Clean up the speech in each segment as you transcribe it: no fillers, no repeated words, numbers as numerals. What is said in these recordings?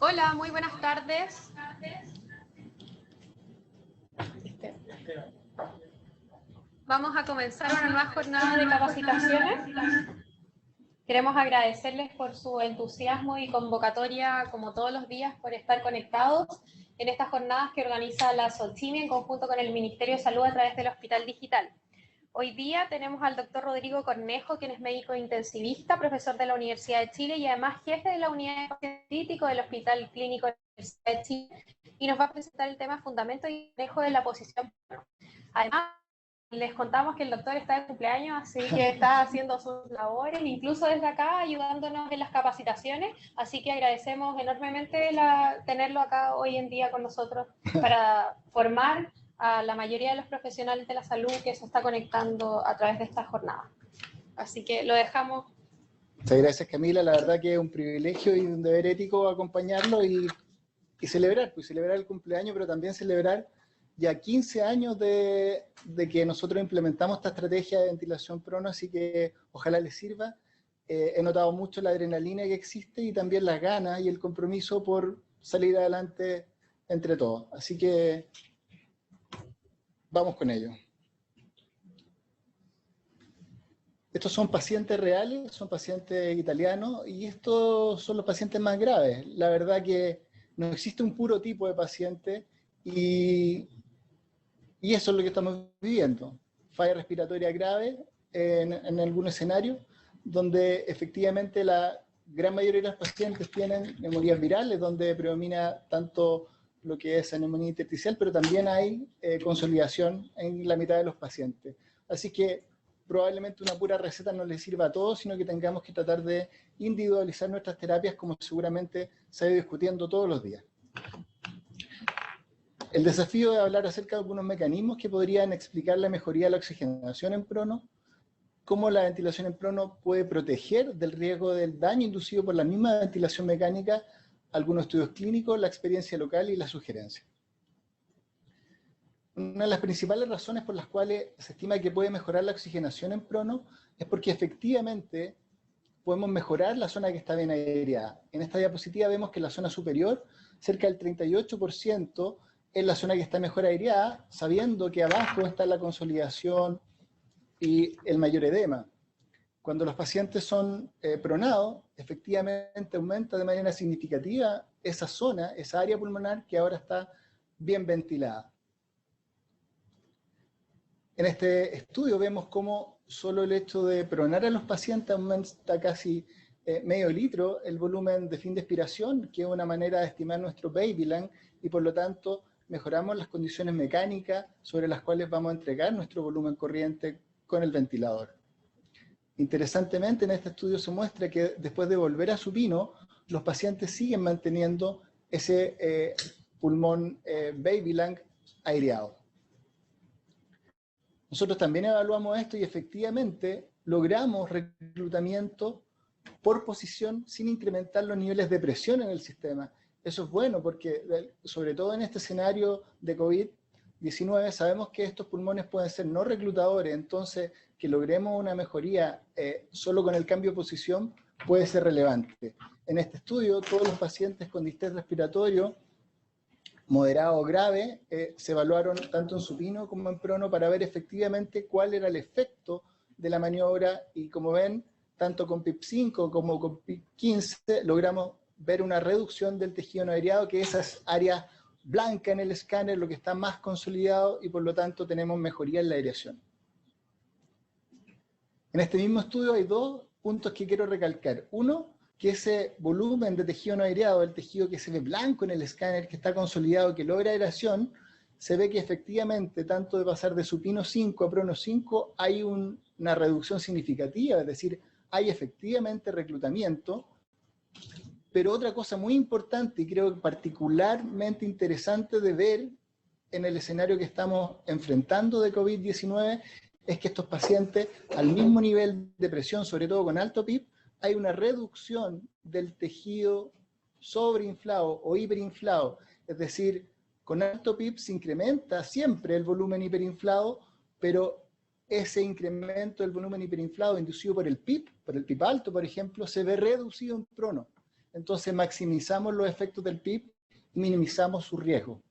Hola, muy buenas tardes. Vamos a comenzar una nueva jornada de capacitaciones. Queremos agradecerles por su entusiasmo y convocatoria, como todos los días, por estar conectados en estas jornadas que organiza la SOLCIMI en conjunto con el Ministerio de Salud a través del Hospital Digital. Hoy día tenemos al doctor Rodrigo Cornejo, quien es médico intensivista, profesor de la Universidad de Chile y además jefe de la unidad de paciente crítico del Hospital Clínico de la Universidad de Chile, y nos va a presentar el tema fundamento y manejo de la posición. Además, les contamos que el doctor está de cumpleaños, así que está haciendo sus labores, incluso desde acá, ayudándonos en las capacitaciones, así que agradecemos enormemente tenerlo acá hoy en día con nosotros para formar a la mayoría de los profesionales de la salud que se está conectando a través de esta jornada. Así que lo dejamos. Muchas gracias, Camila. La verdad que es un privilegio y un deber ético acompañarlo y celebrar, pues celebrar el cumpleaños, pero también celebrar ya 15 años de que nosotros implementamos esta estrategia de ventilación prono, así que ojalá les sirva. He notado mucho la adrenalina que existe y también las ganas y el compromiso por salir adelante entre todos. Así que vamos con ello. Estos son pacientes reales, son pacientes italianos, y estos son los pacientes más graves. La verdad que no existe un puro tipo de paciente, y eso es lo que estamos viviendo. Falla respiratoria grave en algún escenario, donde efectivamente la gran mayoría de los pacientes tienen neumonías virales, donde predomina tanto lo que es neumonía intersticial, pero también hay consolidación en la mitad de los pacientes. Así que probablemente una pura receta no les sirva a todos, sino que tengamos que tratar de individualizar nuestras terapias, como seguramente se ha ido discutiendo todos los días. El desafío de hablar acerca de algunos mecanismos que podrían explicar la mejoría de la oxigenación en prono, cómo la ventilación en prono puede proteger del riesgo del daño inducido por la misma ventilación mecánica, algunos estudios clínicos, la experiencia local y la sugerencia. Una de las principales razones por las cuales se estima que puede mejorar la oxigenación en prono es porque efectivamente podemos mejorar la zona que está bien aireada. En esta diapositiva vemos que la zona superior, cerca del 38%, es la zona que está mejor aireada, sabiendo que abajo está la consolidación y el mayor edema. Cuando los pacientes son pronados, efectivamente aumenta de manera significativa esa zona, esa área pulmonar que ahora está bien ventilada. En este estudio vemos cómo solo el hecho de pronar a los pacientes aumenta casi medio litro el volumen de fin de expiración, que es una manera de estimar nuestro Babylon, y por lo tanto mejoramos las condiciones mecánicas sobre las cuales vamos a entregar nuestro volumen corriente con el ventilador. Interesantemente, en este estudio se muestra que después de volver a supino, los pacientes siguen manteniendo ese pulmón Babylon aireado. Nosotros también evaluamos esto y efectivamente logramos reclutamiento por posición sin incrementar los niveles de presión en el sistema. Eso es bueno porque, sobre todo en este escenario de COVID-19, sabemos que estos pulmones pueden ser no reclutadores, entonces que logremos una mejoría solo con el cambio de posición puede ser relevante. En este estudio, todos los pacientes con distrés respiratorio moderado o grave se evaluaron tanto en supino como en prono para ver efectivamente cuál era el efecto de la maniobra, y como ven, tanto con PIP5 como con PIP15 logramos ver una reducción del tejido no aireado, que esas áreas blancas en el escáner, lo que está más consolidado, y por lo tanto tenemos mejoría en la aireación. En este mismo estudio hay dos puntos que quiero recalcar. Uno, que ese volumen de tejido no aireado, el tejido que se ve blanco en el escáner, que está consolidado, que logra aireación, se ve que efectivamente, tanto de pasar de supino 5 a prono 5, hay una reducción significativa, es decir, hay efectivamente reclutamiento. Pero otra cosa muy importante, y creo que particularmente interesante de ver en el escenario que estamos enfrentando de COVID-19, es que estos pacientes, al mismo nivel de presión, sobre todo con alto PIB, hay una reducción del tejido sobreinflado o hiperinflado. Es decir, con alto PIB se incrementa siempre el volumen hiperinflado, pero ese incremento del volumen hiperinflado inducido por el PIB alto, por ejemplo, se ve reducido en prono. entonces maximizamos los efectos del PIB y minimizamos su riesgo.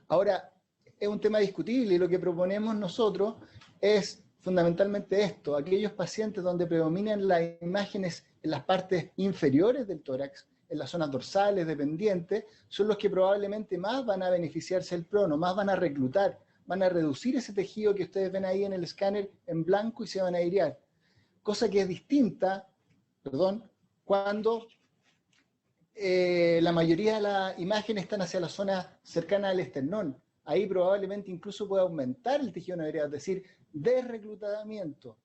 Ahora, es un tema discutible y lo que proponemos nosotros es fundamentalmente esto: aquellos pacientes donde predominan las imágenes en las partes inferiores del tórax, en las zonas dorsales, dependientes, son los que probablemente más van a beneficiarse del prono, más van a reclutar, van a reducir ese tejido que ustedes ven ahí en el escáner en blanco y se van a airear. Cosa que es distinta, cuando la mayoría de las imágenes están hacia la zona cercana al esternón. Ahí probablemente incluso puede aumentar el tejido no aireado, es decir, desreclutamiento.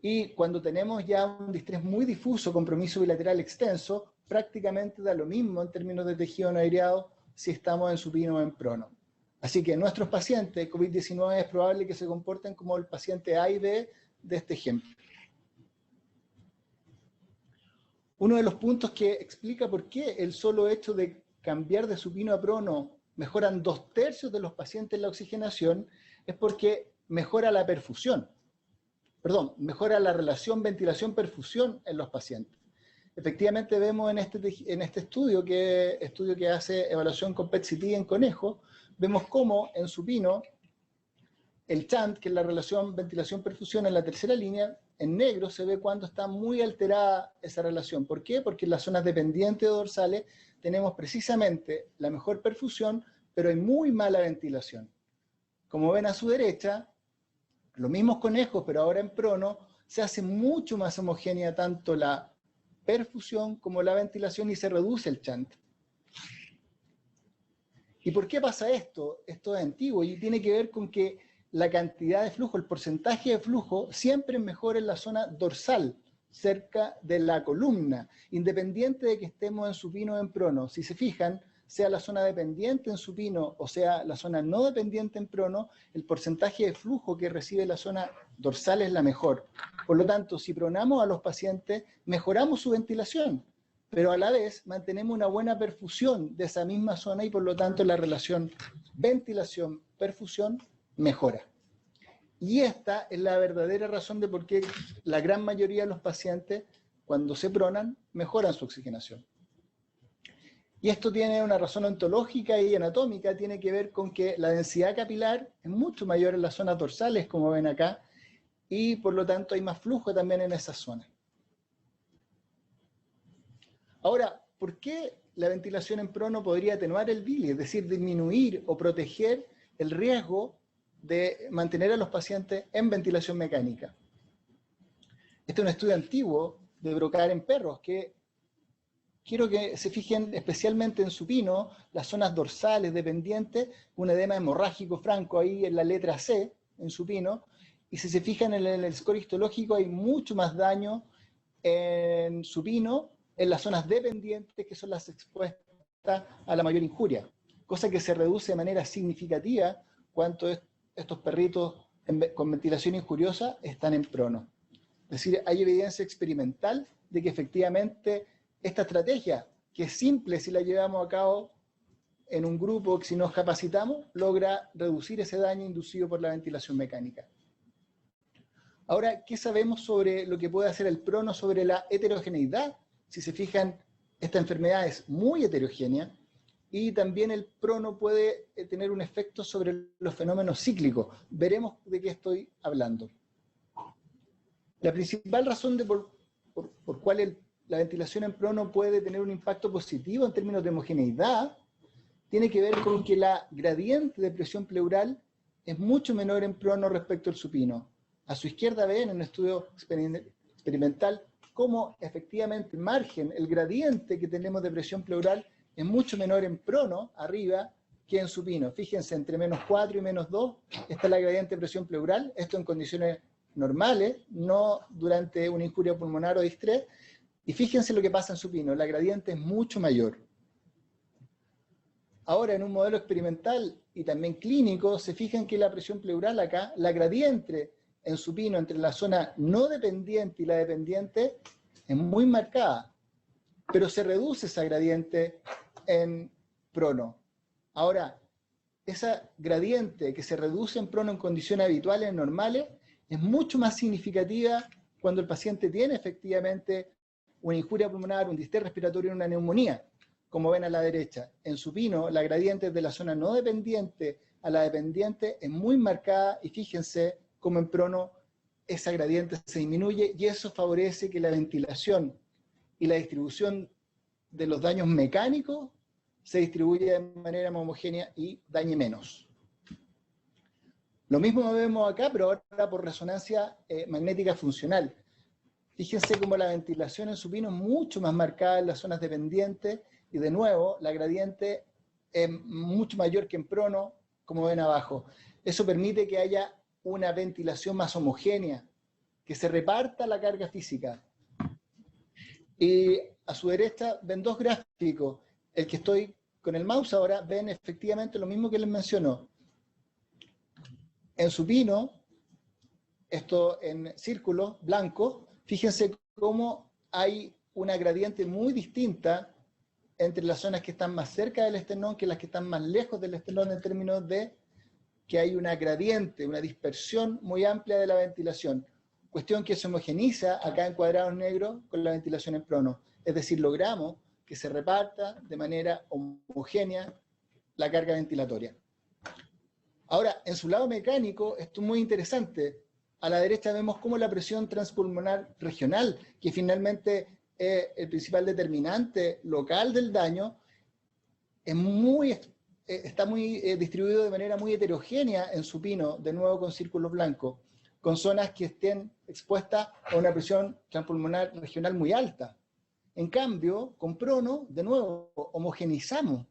Y cuando tenemos ya un distrés muy difuso, compromiso bilateral extenso, prácticamente da lo mismo en términos de tejido no aireado si estamos en supino o en prono. Así que nuestros pacientes COVID-19 es probable que se comporten como el paciente A y B de este ejemplo. Uno de los puntos que explica por qué el solo hecho de cambiar de supino a prono mejoran 2/3 de los pacientes la oxigenación es porque mejora la perfusión. Mejora la relación ventilación-perfusión en los pacientes. Efectivamente vemos en este estudio que hace evaluación con PET-CT en conejos, vemos cómo en supino el chant, que es la relación ventilación-perfusión en la tercera línea, en negro se ve cuando está muy alterada esa relación. ¿Por qué? Porque en las zonas dependientes o dorsales tenemos precisamente la mejor perfusión, pero hay muy mala ventilación. Como ven a su derecha, los mismos conejos, pero ahora en prono, se hace mucho más homogénea tanto la perfusión como la ventilación y se reduce el chant. ¿Y por qué pasa esto? Esto es antiguo y tiene que ver con que la cantidad de flujo, el porcentaje de flujo, siempre es mejor en la zona dorsal, cerca de la columna, independiente de que estemos en supino o en prono. Si se fijan, sea la zona dependiente en supino o sea la zona no dependiente en prono, el porcentaje de flujo que recibe la zona dorsal es la mejor. Por lo tanto, si pronamos a los pacientes, mejoramos su ventilación, pero a la vez mantenemos una buena perfusión de esa misma zona y por lo tanto la relación ventilación-perfusión mejora. Y esta es la verdadera razón de por qué la gran mayoría de los pacientes, cuando se pronan, mejoran su oxigenación. Y esto tiene una razón ontológica y anatómica, tiene que ver con que la densidad capilar es mucho mayor en las zonas dorsales, como ven acá, y por lo tanto hay más flujo también en esa zona. Ahora, ¿por qué la ventilación en prono podría atenuar el bili? Es decir, disminuir o proteger el riesgo de mantener a los pacientes en ventilación mecánica. Este es un estudio antiguo de Brocaer en perros, que quiero que se fijen especialmente en supino, las zonas dorsales dependientes, un edema hemorrágico franco ahí en la letra C, en supino, y si se fijan en el score histológico hay mucho más daño en supino, en las zonas dependientes, que son las expuestas a la mayor injuria, cosa que se reduce de manera significativa cuando estos perritos con ventilación injuriosa están en prono. Es decir, hay evidencia experimental de que efectivamente esta estrategia, que es simple si la llevamos a cabo en un grupo, si nos capacitamos, logra reducir ese daño inducido por la ventilación mecánica. Ahora, ¿qué sabemos sobre lo que puede hacer el prono sobre la heterogeneidad? Si se fijan, esta enfermedad es muy heterogénea y también el prono puede tener un efecto sobre los fenómenos cíclicos. Veremos de qué estoy hablando. La principal razón por cual la ventilación en prono puede tener un impacto positivo en términos de homogeneidad tiene que ver con que la gradiente de presión pleural es mucho menor en prono respecto al supino. A su izquierda ven en un estudio experimental cómo efectivamente el margen, el gradiente que tenemos de presión pleural es mucho menor en prono, arriba, que en supino. Fíjense, entre -4 y -2 está la gradiente de presión pleural, esto en condiciones normales, no durante una injuria pulmonar o distrés, y fíjense lo que pasa en supino, la gradiente es mucho mayor. Ahora, en un modelo experimental y también clínico, se fijan que la presión pleural acá, la gradiente en supino entre la zona no dependiente y la dependiente es muy marcada, pero se reduce esa gradiente en prono. Ahora, esa gradiente que se reduce en prono en condiciones habituales, normales, es mucho más significativa cuando el paciente tiene efectivamente una injuria pulmonar, un distrés respiratorio, una neumonía, como ven a la derecha. En supino, la gradiente de la zona no dependiente a la dependiente es muy marcada y fíjense cómo en prono esa gradiente se disminuye y eso favorece que la ventilación y la distribución de los daños mecánicos se distribuya de manera más homogénea y dañe menos. Lo mismo vemos acá, pero ahora por resonancia magnética funcional. Fíjense cómo la ventilación en supino es mucho más marcada en las zonas dependientes y de nuevo la gradiente es mucho mayor que en prono, como ven abajo. Eso permite que haya una ventilación más homogénea, que se reparta la carga física. Y a su derecha ven dos gráficos. El que estoy con el mouse ahora, ven efectivamente lo mismo que les mencionó. En supino, esto en círculo blanco, fíjense cómo hay una gradiente muy distinta entre las zonas que están más cerca del esternón que las que están más lejos del esternón en términos de que hay una gradiente, una dispersión muy amplia de la ventilación. Cuestión que se homogeniza acá en cuadrados negros con la ventilación en prono. Es decir, logramos que se reparta de manera homogénea la carga ventilatoria. Ahora, en su lado mecánico, esto es muy interesante. A la derecha vemos cómo la presión transpulmonar regional, que finalmente es el principal determinante local del daño, está muy distribuido de manera muy heterogénea en supino, de nuevo con círculos blancos, con zonas que estén expuestas a una presión transpulmonar regional muy alta. En cambio, con prono, de nuevo, homogenizamos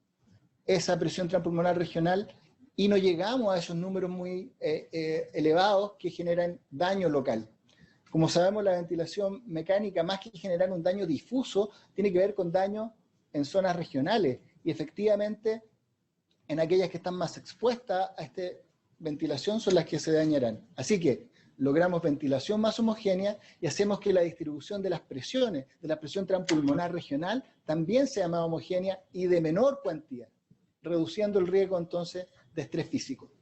esa presión transpulmonar regional y no llegamos a esos números muy elevados que generan daño local. Como sabemos, la ventilación mecánica, más que generar un daño difuso, tiene que ver con daño en zonas regionales. Y efectivamente, en aquellas que están más expuestas a esta ventilación son las que se dañarán. Así que logramos ventilación más homogénea y hacemos que la distribución de las presiones, de la presión transpulmonar regional, también sea más homogénea y de menor cuantía, reduciendo el riesgo entonces de estrés físico.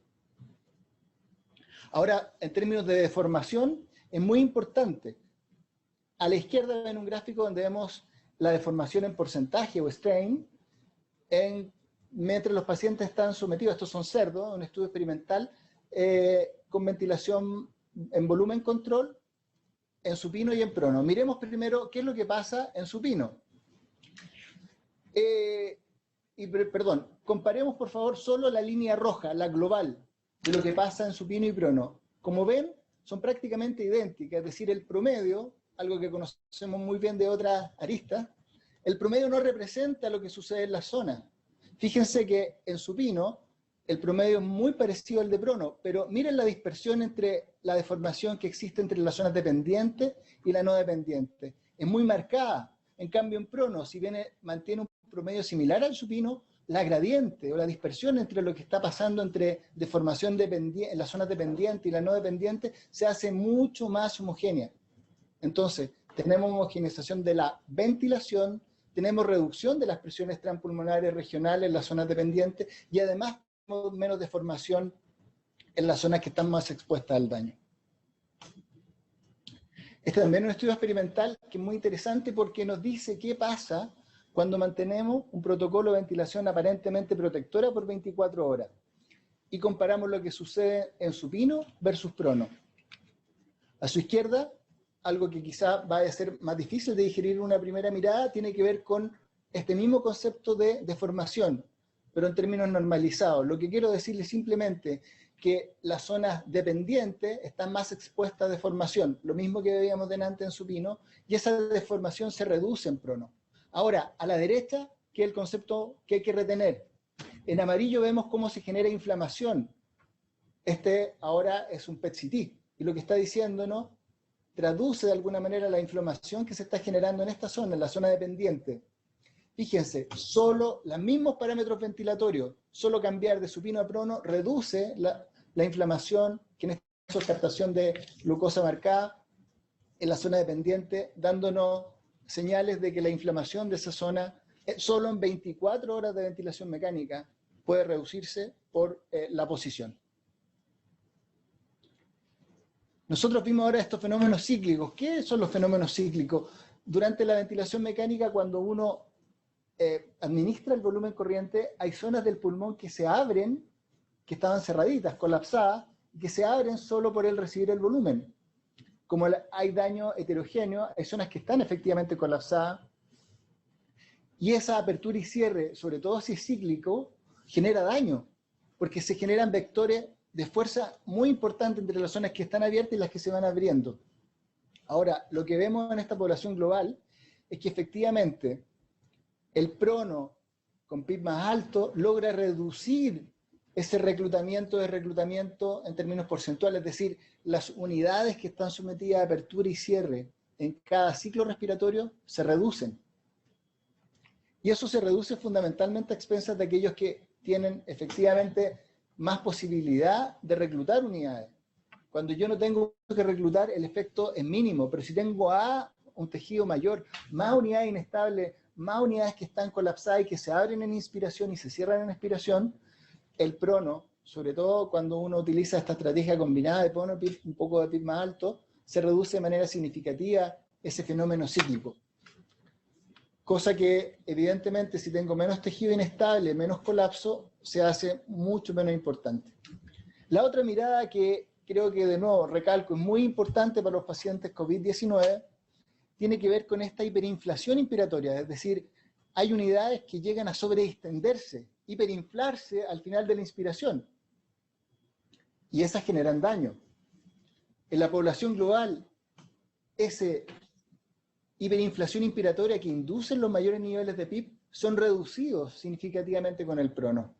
Ahora, en términos de deformación, es muy importante. A la izquierda ven un gráfico donde vemos la deformación en porcentaje o strain, mientras los pacientes están sometidos, estos son cerdos, un estudio experimental, con ventilación en volumen control, en supino y en prono. Miremos primero qué es lo que pasa en supino. Perdón, comparemos por favor solo la línea roja, la global, de lo que pasa en supino y prono. Como ven, son prácticamente idénticas, es decir, el promedio, algo que conocemos muy bien de otras aristas, el promedio no representa lo que sucede en la zona. Fíjense que en supino el promedio es muy parecido al de prono, pero miren la dispersión entre la deformación que existe entre las zonas dependientes y la no dependiente. Es muy marcada. En cambio en prono, si bien mantiene un promedio similar al supino, la gradiente o la dispersión entre lo que está pasando entre deformación en las zonas dependientes y la no dependiente se hace mucho más homogénea. Entonces, tenemos homogenización de la ventilación, tenemos reducción de las presiones transpulmonares regionales en las zonas dependientes y además tenemos menos deformación en las zonas que están más expuestas al daño. Este también es un estudio experimental que es muy interesante porque nos dice qué pasa cuando mantenemos un protocolo de ventilación aparentemente protectora por 24 horas y comparamos lo que sucede en supino versus prono. A su izquierda, algo que quizá va a ser más difícil de digerir en una primera mirada, tiene que ver con este mismo concepto de deformación, pero en términos normalizados. Lo que quiero decirles simplemente que las zonas dependientes están más expuestas a deformación, lo mismo que veíamos delante en supino, y esa deformación se reduce en prono. Ahora, a la derecha, ¿qué es el concepto que hay que retener? En amarillo vemos cómo se genera inflamación. Este ahora es un PET-CT, y lo que está diciéndonos traduce de alguna manera la inflamación que se está generando en esta zona, en la zona dependiente. Fíjense, solo los mismos parámetros ventilatorios, solo cambiar de supino a prono, reduce la inflamación, que en este caso es captación de glucosa marcada en la zona dependiente, dándonos señales de que la inflamación de esa zona, solo en 24 horas de ventilación mecánica, puede reducirse por la posición. Nosotros vimos ahora estos fenómenos cíclicos. ¿Qué son los fenómenos cíclicos? durante la ventilación mecánica, cuando uno administra el volumen corriente, hay zonas del pulmón que se abren, que estaban cerraditas, colapsadas, y que se abren solo por el recibir el volumen. Como hay daño heterogéneo, hay zonas que están efectivamente colapsadas, y esa apertura y cierre, sobre todo si es cíclico, genera daño, porque se generan vectores de fuerza muy importantes entre las zonas que están abiertas y las que se van abriendo. Ahora, lo que vemos en esta población global es que efectivamente el prono con PIB más alto logra reducir ese reclutamiento en términos porcentuales, es decir, las unidades que están sometidas a apertura y cierre en cada ciclo respiratorio se reducen. Y eso se reduce fundamentalmente a expensas de aquellos que tienen efectivamente más posibilidad de reclutar unidades. Cuando yo no tengo que reclutar, el efecto es mínimo, pero si tengo un tejido mayor, más unidades inestables, más unidades que están colapsadas y que se abren en inspiración y se cierran en expiración, el prono, sobre todo cuando uno utiliza esta estrategia combinada de prono, un poco de PIB más alto, se reduce de manera significativa ese fenómeno cíclico. Cosa que, evidentemente, si tengo menos tejido inestable, menos colapso, se hace mucho menos importante. La otra mirada que creo que, de nuevo, recalco, es muy importante para los pacientes COVID-19, tiene que ver con esta hiperinflación inspiratoria, es decir, hay unidades que llegan a sobreextenderse, hiperinflarse al final de la inspiración, y esas generan daño. En la población global, ese hiperinflación inspiratoria que inducen los mayores niveles de PIB son reducidos significativamente con el prono.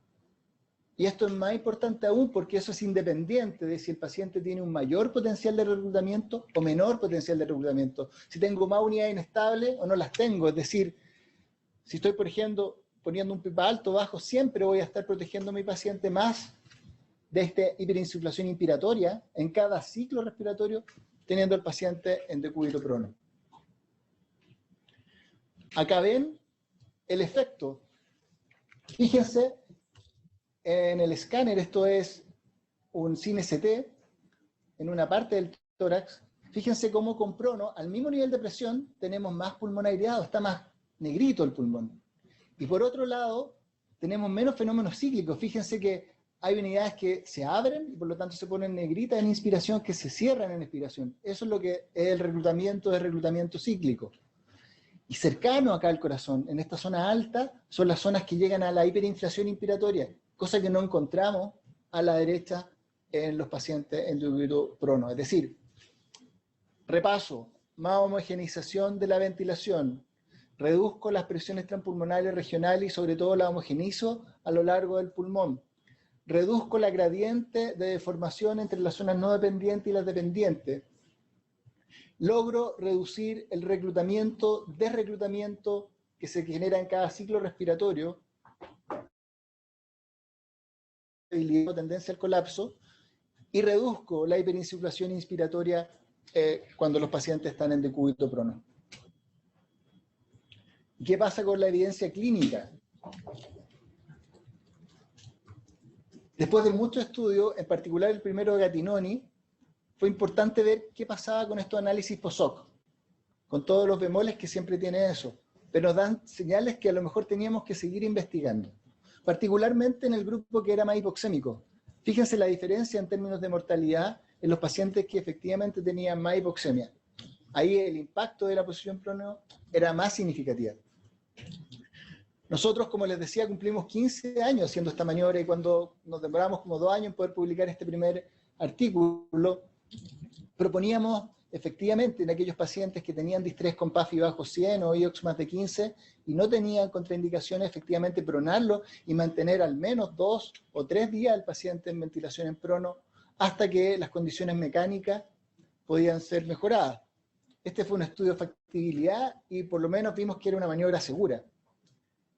Y esto es más importante aún porque eso es independiente de si el paciente tiene un mayor potencial de reclutamiento o menor potencial de reclutamiento. Si tengo más unidades inestables o no las tengo. Es decir, si estoy, por ejemplo, poniendo un PIB alto o bajo, siempre voy a estar protegiendo a mi paciente más de esta hiperinsuflación inspiratoria en cada ciclo respiratorio, teniendo al paciente en decúbito prono. Acá ven el efecto. Fíjense en el escáner, esto es un CIN-ST, en una parte del tórax. Fíjense cómo con prono, al mismo nivel de presión, tenemos más pulmón aireado, está más negrito el pulmón. Y por otro lado, tenemos menos fenómenos cíclicos. Fíjense que hay unidades que se abren y por lo tanto se ponen negritas en inspiración, que se cierran en expiración. Eso es lo que es el reclutamiento cíclico. Y cercano acá al corazón, en esta zona alta, son las zonas que llegan a la hiperinflación inspiratoria, cosa que no encontramos a la derecha en los pacientes en decúbito prono. Es decir, repaso, más homogeneización de la ventilación, reduzco las presiones transpulmonares regionales y sobre todo la homogenizo a lo largo del pulmón, reduzco la gradiente de deformación entre las zonas no dependientes y las dependientes, logro reducir el desreclutamiento que se genera en cada ciclo respiratorio, tendencia al colapso, y reduzco la hiperinsuflación inspiratoria cuando los pacientes están en decúbito prono. ¿Qué pasa con la evidencia clínica? Después de muchos estudios, en particular el primero de Gattinoni, fue importante ver qué pasaba con estos análisis post-hoc, con todos los bemoles que siempre tiene eso, pero nos dan señales que a lo mejor teníamos que seguir investigando, particularmente en el grupo que era más hipoxémico. Fíjense la diferencia en términos de mortalidad en los pacientes que efectivamente tenían más hipoxemia. Ahí el impacto de la posición prono era más significativa. Nosotros, como les decía, cumplimos 15 años haciendo esta maniobra y cuando nos demoramos como 2 años en poder publicar este primer artículo, proponíamos efectivamente en aquellos pacientes que tenían distrés con PAFI bajo 100 o IOX más de 15 y no tenían contraindicaciones, efectivamente pronarlo y mantener al menos 2 o 3 días al paciente en ventilación en prono hasta que las condiciones mecánicas podían ser mejoradas. Este fue un estudio de factibilidad y por lo menos vimos que era una maniobra segura.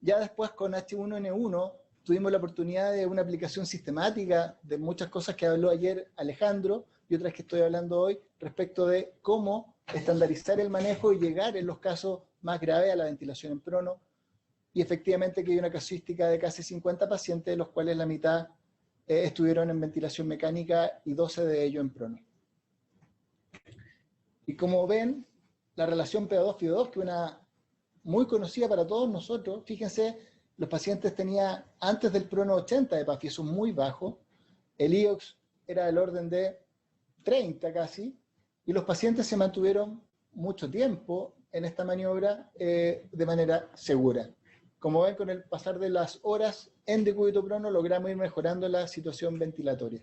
Ya después con H1N1 tuvimos la oportunidad de una aplicación sistemática de muchas cosas que habló ayer Alejandro y otras que estoy hablando hoy respecto de cómo estandarizar el manejo y llegar en los casos más graves a la ventilación en prono. Y efectivamente que hay una casuística de casi 50 pacientes, de los cuales la mitad estuvieron en ventilación mecánica y 12 de ellos en prono. Y como ven, la relación PO2-FiO2, que es una muy conocida para todos nosotros. Fíjense, los pacientes tenían antes del prono 80 de PAFI, eso es muy bajo. El IOX era del orden de 30 casi, y los pacientes se mantuvieron mucho tiempo en esta maniobra de manera segura. Como ven, con el pasar de las horas en decúbito prono logramos ir mejorando la situación ventilatoria.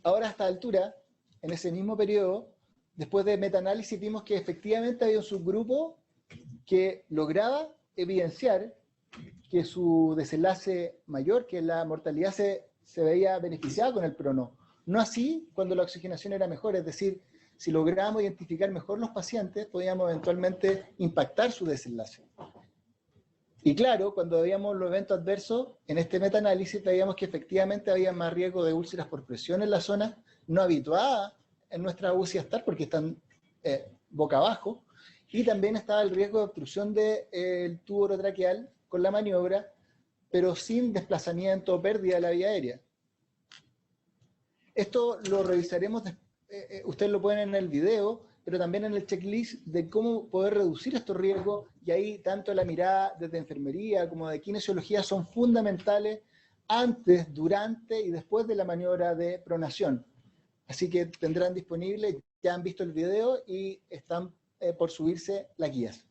Ahora a esta altura, en ese mismo periodo, después de metaanálisis vimos que efectivamente había un subgrupo que lograba evidenciar que su desenlace mayor, que la mortalidad se veía beneficiada con el prono. No así cuando la oxigenación era mejor, es decir, si lográbamos identificar mejor los pacientes, podíamos eventualmente impactar su desenlace. Y claro, cuando veíamos los eventos adversos, en este metaanálisis veíamos que efectivamente había más riesgo de úlceras por presión en la zona no habituada en nuestra UCI a estar, porque están boca abajo, y también estaba el riesgo de obstrucción del tubo orotraqueal con la maniobra, pero sin desplazamiento o pérdida de la vía aérea. Esto lo revisaremos, ustedes lo pueden en el video, pero también en el checklist de cómo poder reducir estos riesgos, y ahí tanto la mirada desde enfermería como de kinesiología son fundamentales antes, durante y después de la maniobra de pronación. Así que tendrán disponible, ya han visto el video y están por subirse las guías.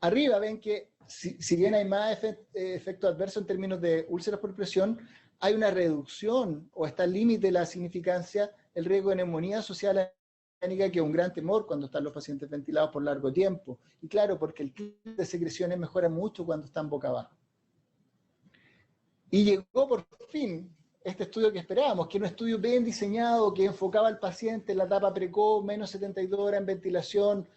Arriba ven que si bien hay más efecto adverso en términos de úlceras por presión, hay una reducción o está al límite de la significancia el riesgo de neumonía asociada a la mecánica, que es un gran temor cuando están los pacientes ventilados por largo tiempo. Y claro, porque el clima de secreciones mejora mucho cuando están boca abajo. Y llegó por fin este estudio que esperábamos, que era un estudio bien diseñado, que enfocaba al paciente en la etapa precoz, menos 72 horas en ventilación,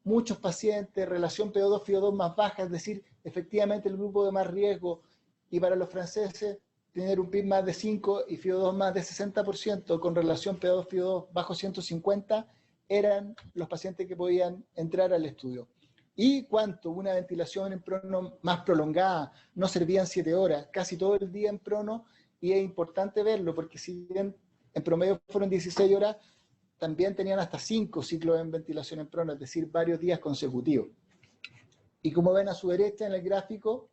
muchos pacientes, relación PO2-FiO2 más baja, es decir, efectivamente el grupo de más riesgo, y para los franceses, tener un PIB más de 5 y FiO2 más de 60% con relación PO2-FiO2 bajo 150, eran los pacientes que podían entrar al estudio. Y cuánto una ventilación en prono más prolongada, no servían 7 horas, casi todo el día en prono, y es importante verlo, porque si bien en promedio fueron 16 horas, también tenían hasta 5 ciclos en ventilación en prono, es decir, varios días consecutivos. Y como ven a su derecha en el gráfico,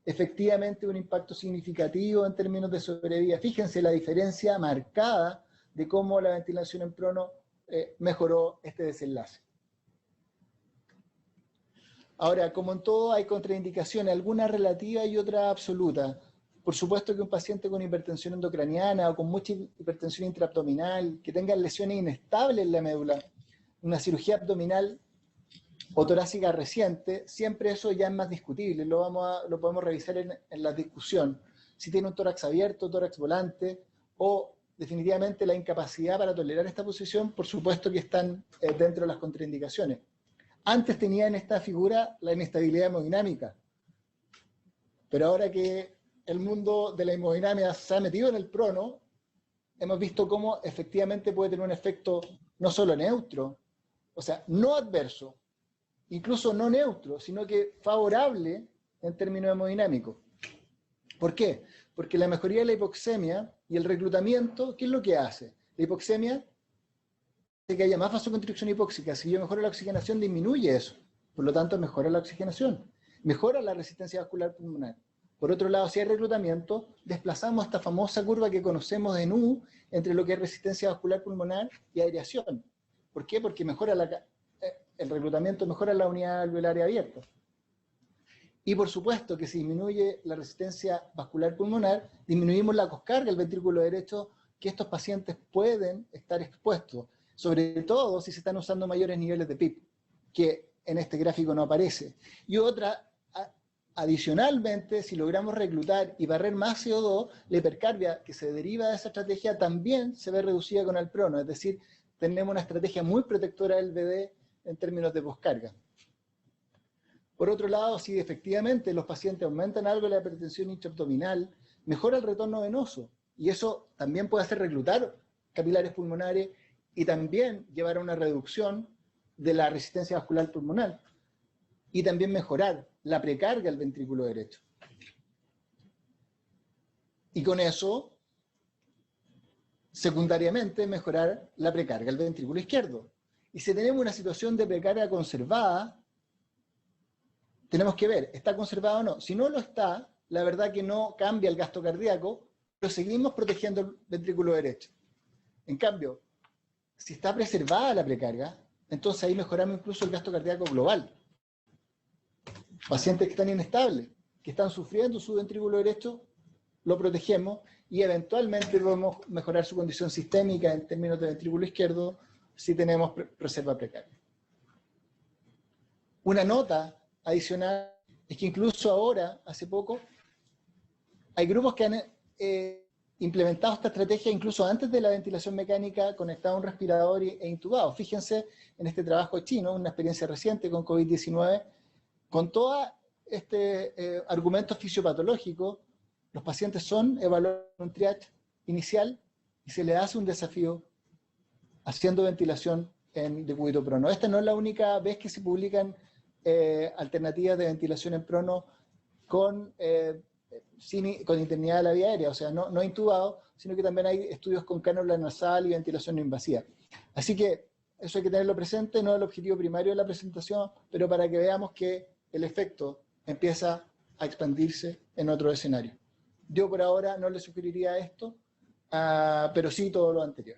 efectivamente un impacto significativo en términos de sobrevida. Fíjense la diferencia marcada de cómo la ventilación en prono mejoró este desenlace. Ahora, como en todo, hay contraindicaciones, algunas relativas y otras absolutas. Por supuesto que un paciente con hipertensión endocraniana o con mucha hipertensión intraabdominal, que tenga lesiones inestables en la médula, una cirugía abdominal o torácica reciente, siempre eso ya es más discutible, lo podemos revisar en la discusión. Si tiene un tórax abierto, tórax volante, o definitivamente la incapacidad para tolerar esta posición, por supuesto que están dentro de las contraindicaciones. Antes tenía en esta figura la inestabilidad hemodinámica, pero ahora que el mundo de la hemodinámica se ha metido en el prono, hemos visto cómo efectivamente puede tener un efecto no solo neutro, o sea, no adverso, incluso no neutro, sino que favorable en términos hemodinámicos. ¿Por qué? Porque la mejoría de la hipoxemia y el reclutamiento, ¿qué es lo que hace? La hipoxemia hace que haya más vasoconstricción hipóxica. Si yo mejoro la oxigenación, disminuye eso. Por lo tanto, mejora la oxigenación. Mejora la resistencia vascular pulmonar. Por otro lado, si hay reclutamiento, desplazamos esta famosa curva que conocemos de Nu entre lo que es resistencia vascular pulmonar y aireación. ¿Por qué? Porque mejora el reclutamiento, mejora la unidad alveolar abierta. Y por supuesto que si disminuye la resistencia vascular pulmonar, disminuimos la coscarga del ventrículo derecho, que estos pacientes pueden estar expuestos, sobre todo si se están usando mayores niveles de PIB, que en este gráfico no aparece. Y otra, adicionalmente, si logramos reclutar y barrer más CO2, la hipercarbia que se deriva de esa estrategia también se ve reducida con el prono, es decir, tenemos una estrategia muy protectora del VD en términos de poscarga. Por otro lado, si efectivamente los pacientes aumentan algo la hipertensión intraabdominal, mejora el retorno venoso, y eso también puede hacer reclutar capilares pulmonares y también llevar a una reducción de la resistencia vascular pulmonar, y también mejorar la precarga del ventrículo derecho. Y con eso, secundariamente, mejorar la precarga del ventrículo izquierdo. Y si tenemos una situación de precarga conservada, tenemos que ver, ¿está conservada o no? Si no lo está, la verdad que no cambia el gasto cardíaco, pero seguimos protegiendo el ventrículo derecho. En cambio, si está preservada la precarga, entonces ahí mejoramos incluso el gasto cardíaco global. Pacientes que están inestables, que están sufriendo su ventrículo derecho, lo protegemos y eventualmente podemos mejorar su condición sistémica en términos de ventrículo izquierdo si tenemos reserva precaria. Una nota adicional es que incluso ahora, hace poco, hay grupos que han implementado esta estrategia incluso antes de la ventilación mecánica, conectado a un respirador e intubado. Fíjense en este trabajo chino, una experiencia reciente con COVID-19, con todo este argumento fisiopatológico, los pacientes son evaluados en un triage inicial y se les hace un desafío haciendo ventilación en decúbito prono. Esta no es la única vez que se publican alternativas de ventilación en prono con internidad de la vía aérea, o sea, no intubado, sino que también hay estudios con cánula nasal y ventilación no invasiva. Así que eso hay que tenerlo presente, no es el objetivo primario de la presentación, pero para que veamos que el efecto empieza a expandirse en otro escenario. Yo por ahora no le sugeriría esto, pero sí todo lo anterior.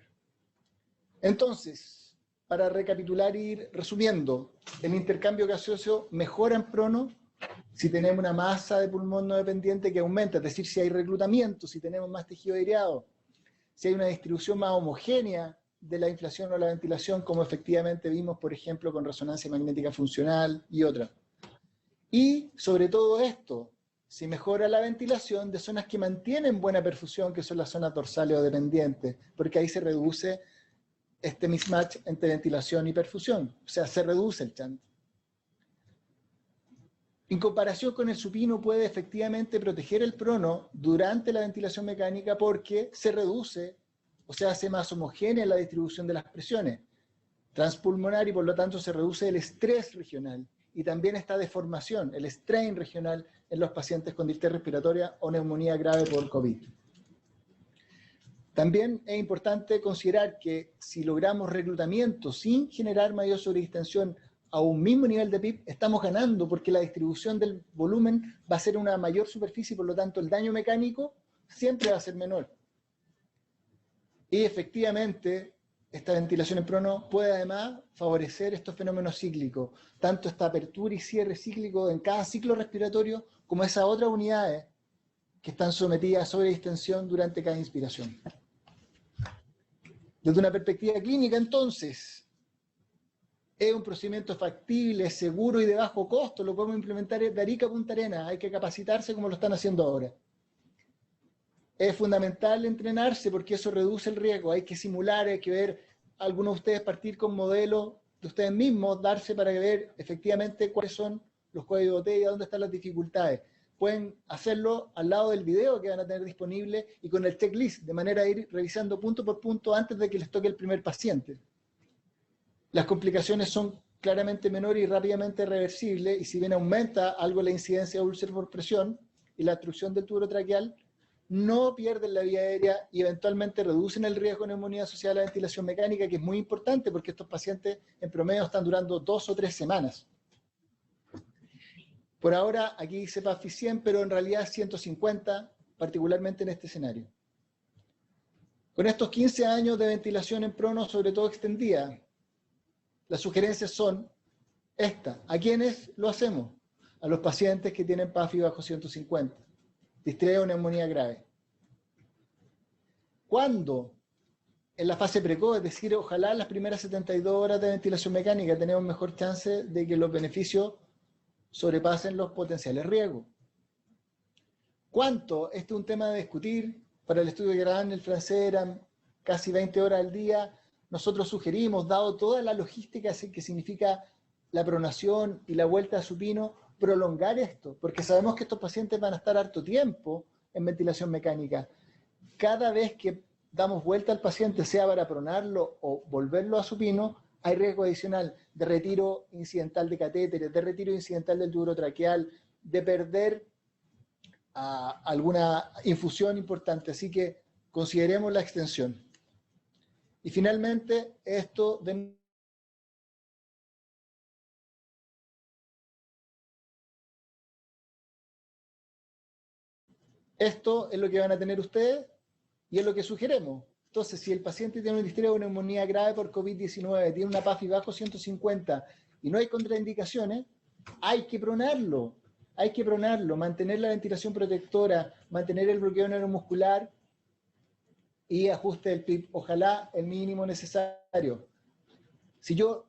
Entonces, para recapitular y ir resumiendo, el intercambio gaseoso mejora en prono si tenemos una masa de pulmón no dependiente que aumenta, es decir, si hay reclutamiento, si tenemos más tejido aireado, si hay una distribución más homogénea de la inflación o la ventilación, como efectivamente vimos, por ejemplo, con resonancia magnética funcional y otras. Y sobre todo esto, si mejora la ventilación de zonas que mantienen buena perfusión, que son las zonas dorsales o dependientes, porque ahí se reduce este mismatch entre ventilación y perfusión, o sea, se reduce el chant. En comparación con el supino puede efectivamente proteger el prono durante la ventilación mecánica porque se reduce, o sea, hace más homogénea la distribución de las presiones transpulmonar y por lo tanto se reduce el estrés regional y también esta deformación, el strain regional en los pacientes con disnea respiratoria o neumonía grave por COVID. También es importante considerar que si logramos reclutamiento sin generar mayor sobredistensión a un mismo nivel de PIB, estamos ganando porque la distribución del volumen va a ser una mayor superficie y por lo tanto el daño mecánico siempre va a ser menor. Y efectivamente, esta ventilación en prono puede además favorecer estos fenómenos cíclicos, tanto esta apertura y cierre cíclico en cada ciclo respiratorio, como esas otras unidades que están sometidas a sobredistensión durante cada inspiración. Desde una perspectiva clínica, entonces, es un procedimiento factible, seguro y de bajo costo, lo podemos implementar de Arica a Punta Arenas, hay que capacitarse como lo están haciendo ahora. Es fundamental entrenarse porque eso reduce el riesgo, hay que simular, hay que ver a algunos de ustedes partir con modelos de ustedes mismos, darse para ver efectivamente cuáles son los cuellos de botella, dónde están las dificultades. Pueden hacerlo al lado del video que van a tener disponible y con el checklist, de manera de ir revisando punto por punto antes de que les toque el primer paciente. Las complicaciones son claramente menores y rápidamente reversibles, y si bien aumenta algo la incidencia de úlceras por presión y la obstrucción del tubo traqueal, no pierden la vía aérea y eventualmente reducen el riesgo de neumonía asociada a la ventilación mecánica, que es muy importante porque estos pacientes en promedio están durando 2 o 3 semanas. Por ahora aquí dice PAFI 100, pero en realidad 150, particularmente en este escenario. Con estos 15 años de ventilación en prono, sobre todo extendida, las sugerencias son estas. ¿A quiénes lo hacemos? A los pacientes que tienen PAFI bajo 150. Distrés o neumonía grave. ¿Cuándo? En la fase precoz, es decir, ojalá en las primeras 72 horas de ventilación mecánica tenemos mejor chance de que los beneficios sobrepasen los potenciales riesgos. ¿Cuánto? Este es un tema de discutir. Para el estudio de Gran, el francés eran casi 20 horas al día. Nosotros sugerimos, dado toda la logística que significa la pronación y la vuelta a supino, prolongar esto, porque sabemos que estos pacientes van a estar harto tiempo en ventilación mecánica. Cada vez que damos vuelta al paciente, sea para pronarlo o volverlo a supino, hay riesgo adicional de retiro incidental de catéteres, de retiro incidental del tubo traqueal, de perder alguna infusión importante. Así que consideremos la extensión. Y finalmente, esto de Esto es lo que van a tener ustedes y es lo que sugeremos. Entonces, si el paciente tiene una histeria de neumonía grave por COVID-19, tiene una PAFI bajo 150 y no hay contraindicaciones, hay que pronarlo. Hay que pronarlo, mantener la ventilación protectora, mantener el bloqueo neuromuscular y ajuste del PIB. Ojalá el mínimo necesario. Si yo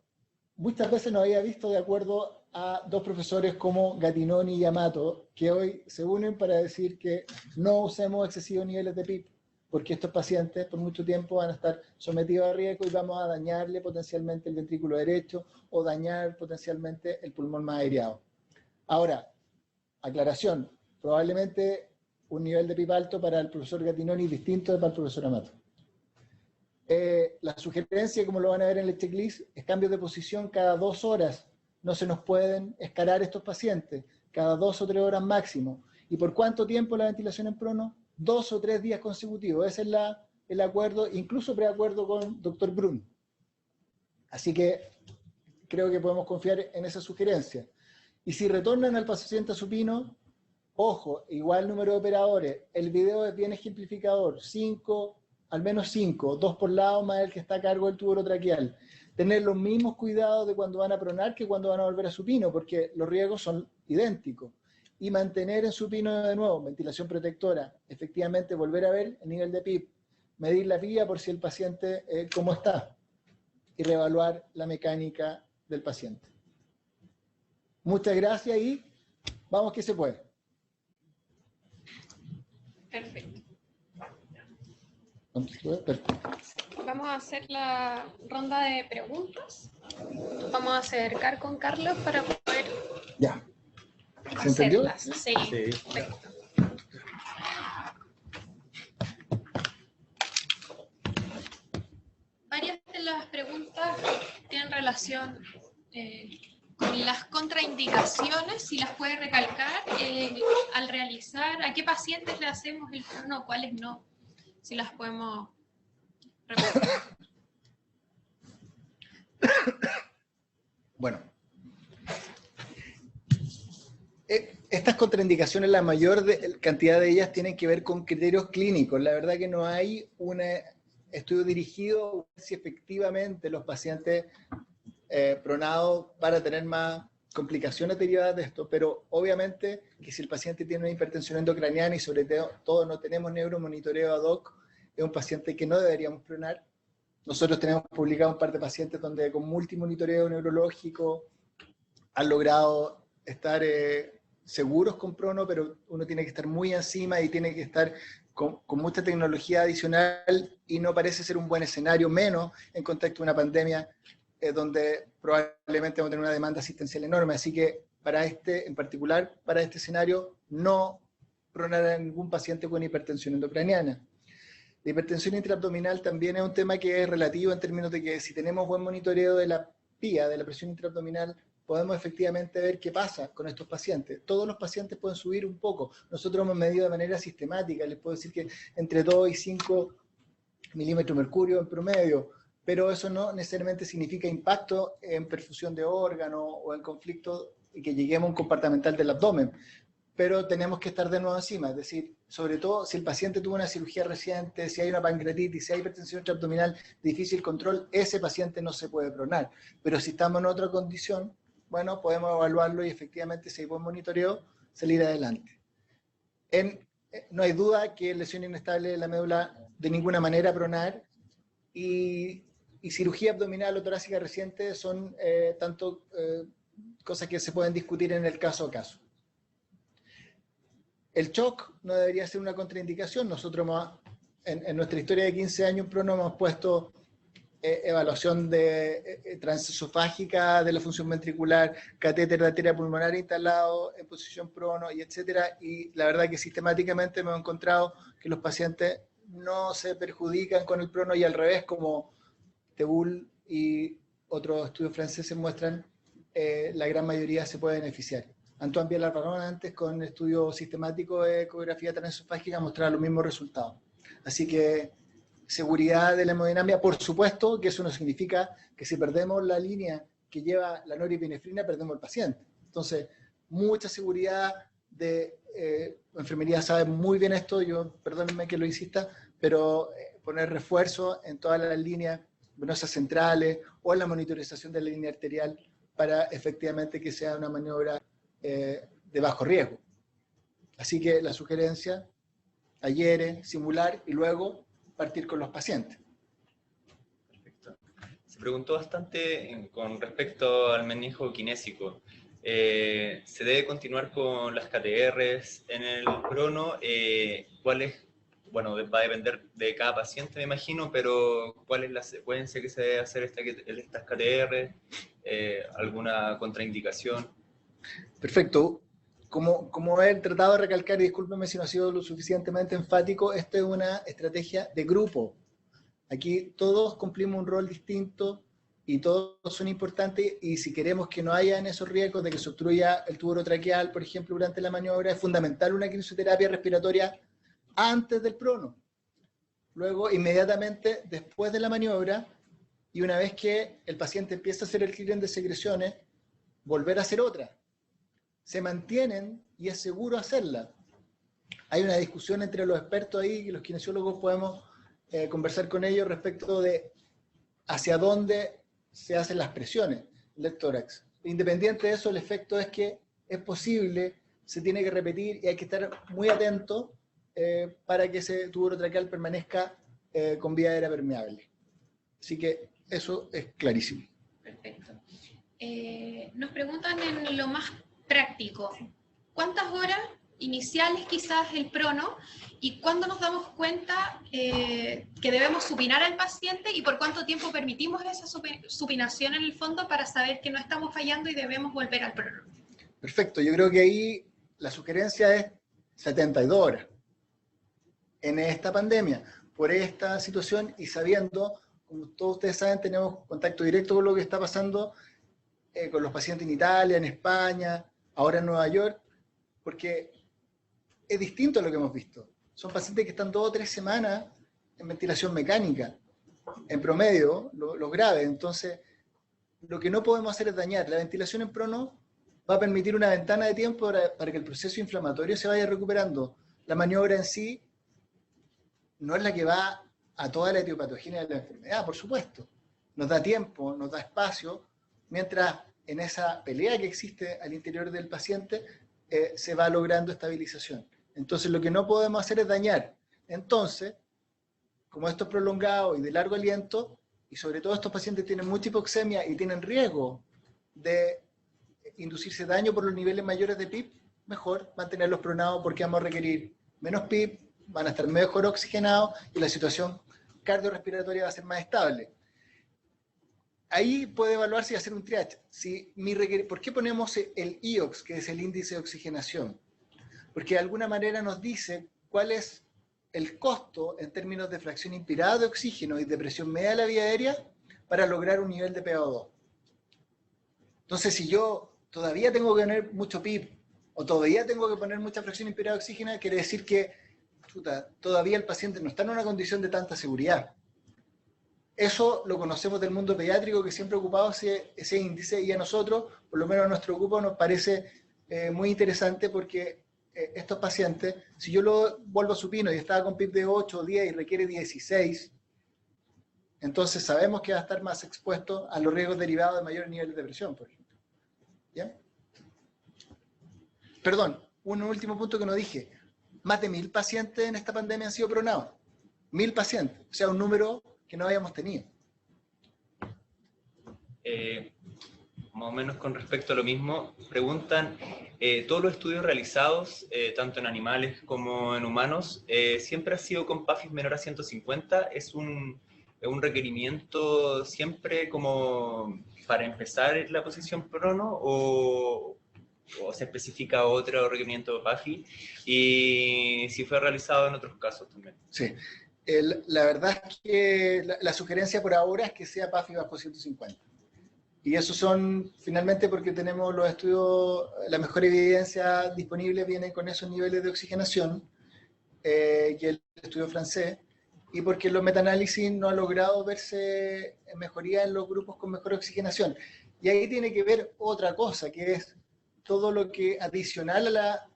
muchas veces no había visto de acuerdo a dos profesores como Gattinoni y Amato, que hoy se unen para decir que no usemos excesivos niveles de PIB, porque estos pacientes por mucho tiempo van a estar sometidos a riesgo y vamos a dañarle potencialmente el ventrículo derecho o dañar potencialmente el pulmón más aireado. Ahora, aclaración, probablemente un nivel de PIB alto para el profesor Gattinoni distinto de para el profesor Amato. La sugerencia, como lo van a ver en el checklist, es cambios de posición cada 2 horas. No se nos pueden escalar estos pacientes, cada 2 o 3 horas máximo. ¿Y por cuánto tiempo la ventilación en prono? 2 o 3 días consecutivos. Ese es el acuerdo, incluso preacuerdo con Dr. Brun. Así que creo que podemos confiar en esa sugerencia. Y si retornan al paciente supino, ojo, igual número de operadores, el video es bien ejemplificador, 5, al menos 5, 2 por lado más el que está a cargo del tubo orotraqueal. Tener los mismos cuidados de cuando van a pronar que cuando van a volver a supino, porque los riesgos son idénticos. Y mantener en supino de nuevo, ventilación protectora, efectivamente volver a ver el nivel de PIB, medir la vía por si el paciente, cómo está, y reevaluar la mecánica del paciente. Muchas gracias y vamos que se puede. Perfecto. Perfecto. Vamos a hacer la ronda de preguntas. Vamos a acercar con Carlos para poder ¿Se entendió? hacerlas. Sí, perfecto. Varias de las preguntas tienen relación con las contraindicaciones, si las puede recalcar, al realizar, a qué pacientes le hacemos el prono, cuáles no, si las podemos repetir. Bueno, estas contraindicaciones, la mayor cantidad de ellas tienen que ver con criterios clínicos. La verdad que no hay un estudio dirigido si efectivamente los pacientes pronados para tener más complicaciones derivadas de esto, pero obviamente que si el paciente tiene una hipertensión endocraniana y sobre todo no tenemos neuromonitoreo ad hoc, es un paciente que no deberíamos pronar. Nosotros tenemos publicado un par de pacientes donde con multimonitoreo neurológico han logrado estar seguros con prono, pero uno tiene que estar muy encima y tiene que estar con mucha tecnología adicional y no parece ser un buen escenario, menos en contexto de una pandemia donde probablemente vamos a tener una demanda asistencial enorme. Así que en particular para este escenario, no pronar a ningún paciente con hipertensión endocraniana. La hipertensión intraabdominal también es un tema que es relativo en términos de que si tenemos buen monitoreo de la PIA, de la presión intraabdominal, podemos efectivamente ver qué pasa con estos pacientes. Todos los pacientes pueden subir un poco. Nosotros hemos medido de manera sistemática, les puedo decir que entre 2 y 5 milímetros de mercurio en promedio, pero eso no necesariamente significa impacto en perfusión de órganos o en conflicto y que lleguemos a un compartimental del abdomen. Pero tenemos que estar de nuevo encima, es decir, sobre todo si el paciente tuvo una cirugía reciente, si hay una pancreatitis, si hay hipertensión intraabdominal de difícil control, ese paciente no se puede pronar. Pero si estamos en otra condición, bueno, podemos evaluarlo y efectivamente, si hay buen monitoreo, salir adelante. No hay duda que lesión inestable de la médula de ninguna manera pronar y cirugía abdominal o torácica reciente son cosas que se pueden discutir en el caso a caso. El shock no debería ser una contraindicación. Nosotros en nuestra historia de 15 años en prono hemos puesto evaluación de transesofágica de la función ventricular, catéter de arteria pulmonar instalado en posición prono y etcétera, y la verdad que sistemáticamente hemos encontrado que los pacientes no se perjudican con el prono y al revés, como Tebull y otros estudios franceses muestran, la gran mayoría se puede beneficiar. Antoine Biel-Arbaron antes con el estudio sistemático de ecografía transesofágica mostraba los mismos resultados. Así que seguridad de la hemodinamia, por supuesto que eso no significa que si perdemos la línea que lleva la norepinefrina, perdemos el paciente. Entonces, mucha seguridad de enfermería sabe muy bien esto, yo perdónenme que lo insista, pero poner refuerzo en todas las líneas venosas centrales o en la monitorización de la línea arterial para efectivamente que sea una maniobra de bajo riesgo. Así que la sugerencia, ayer, simular y luego partir con los pacientes. Perfecto. Se preguntó bastante con respecto al menisco kinésico. ¿Se debe continuar con las KTRs en el prono? ¿Cuáles? Bueno, va a depender de cada paciente, me imagino, pero ¿cuál es la secuencia que se debe hacer estas KTR? ¿Alguna contraindicación? Perfecto. Como he tratado de recalcar, y discúlpeme si no ha sido lo suficientemente enfático, esta es una estrategia de grupo. Aquí todos cumplimos un rol distinto y todos son importantes, y si queremos que no haya en esos riesgos de que se obstruya el tubo orotraqueal, por ejemplo, durante la maniobra, es fundamental una kinesiología respiratoria antes del prono. Luego, inmediatamente después de la maniobra, y una vez que el paciente empieza a hacer el clearing de secreciones, volver a hacer otra. Se mantienen y es seguro hacerla. Hay una discusión entre los expertos ahí, y los kinesiólogos podemos conversar con ellos respecto de hacia dónde se hacen las presiones del tórax. Independiente de eso, el efecto es que es posible, se tiene que repetir y hay que estar muy atento para que ese tubo orotraqueal permanezca con vía aérea permeable. Así que eso es clarísimo. Perfecto. Nos preguntan en lo más práctico, ¿cuántas horas iniciales quizás el prono y cuándo nos damos cuenta que debemos supinar al paciente y por cuánto tiempo permitimos esa supinación en el fondo para saber que no estamos fallando y debemos volver al prono? Perfecto, yo creo que ahí la sugerencia es 72 horas en esta pandemia, por esta situación y sabiendo, como todos ustedes saben, tenemos contacto directo con lo que está pasando con los pacientes en Italia, en España, ahora en Nueva York, porque es distinto a lo que hemos visto. Son pacientes que están 2 o 3 semanas en ventilación mecánica, en promedio, los graves. Entonces, lo que no podemos hacer es dañar. La ventilación en prono va a permitir una ventana de tiempo para que el proceso inflamatorio se vaya recuperando. La maniobra en sí no es la que va a toda la etiopatogenia de la enfermedad, por supuesto. Nos da tiempo, nos da espacio, mientras en esa pelea que existe al interior del paciente se va logrando estabilización. Entonces lo que no podemos hacer es dañar. Entonces, como esto es prolongado y de largo aliento, y sobre todo estos pacientes tienen mucha hipoxemia y tienen riesgo de inducirse daño por los niveles mayores de PIB, mejor mantenerlos pronados porque vamos a requerir menos PIB, van a estar mejor oxigenados y la situación cardiorrespiratoria va a ser más estable. Ahí puede evaluarse y hacer un triage. ¿Por qué ponemos el IOX, que es el índice de oxigenación? Porque de alguna manera nos dice cuál es el costo en términos de fracción inspirada de oxígeno y de presión media de la vía aérea para lograr un nivel de PO2. Entonces, si yo todavía tengo que poner mucho PIB o todavía tengo que poner mucha fracción inspirada de oxígeno, quiere decir que todavía el paciente no está en una condición de tanta seguridad. Eso lo conocemos del mundo pediátrico, que siempre ha ocupado ese índice, y a nosotros, por lo menos a nuestro grupo, nos parece muy interesante porque estos pacientes, si yo lo vuelvo supino y estaba con PIB de 8 o 10 y requiere 16, entonces sabemos que va a estar más expuesto a los riesgos derivados de mayores niveles de presión, por ejemplo. ¿Ya? Perdón, un último punto que no dije. Más de 1000 pacientes en esta pandemia han sido pronados. 1000 pacientes, o sea, un número que no habíamos tenido. Más o menos con respecto a lo mismo, preguntan, todos los estudios realizados, tanto en animales como en humanos, ¿siempre ha sido con PAFIs menor a 150? ¿Es un requerimiento siempre como para empezar la posición prono o se especifica otro requerimiento de PAFI? Y si fue realizado en otros casos también. Sí. La verdad es que la sugerencia por ahora es que sea PAFI bajo 150. Y eso son, finalmente, porque tenemos los estudios, la mejor evidencia disponible viene con esos niveles de oxigenación, que es el estudio francés, y porque los metaanálisis no han logrado verse mejoría en los grupos con mejor oxigenación. Y ahí tiene que ver otra cosa, que es todo lo que adicional a la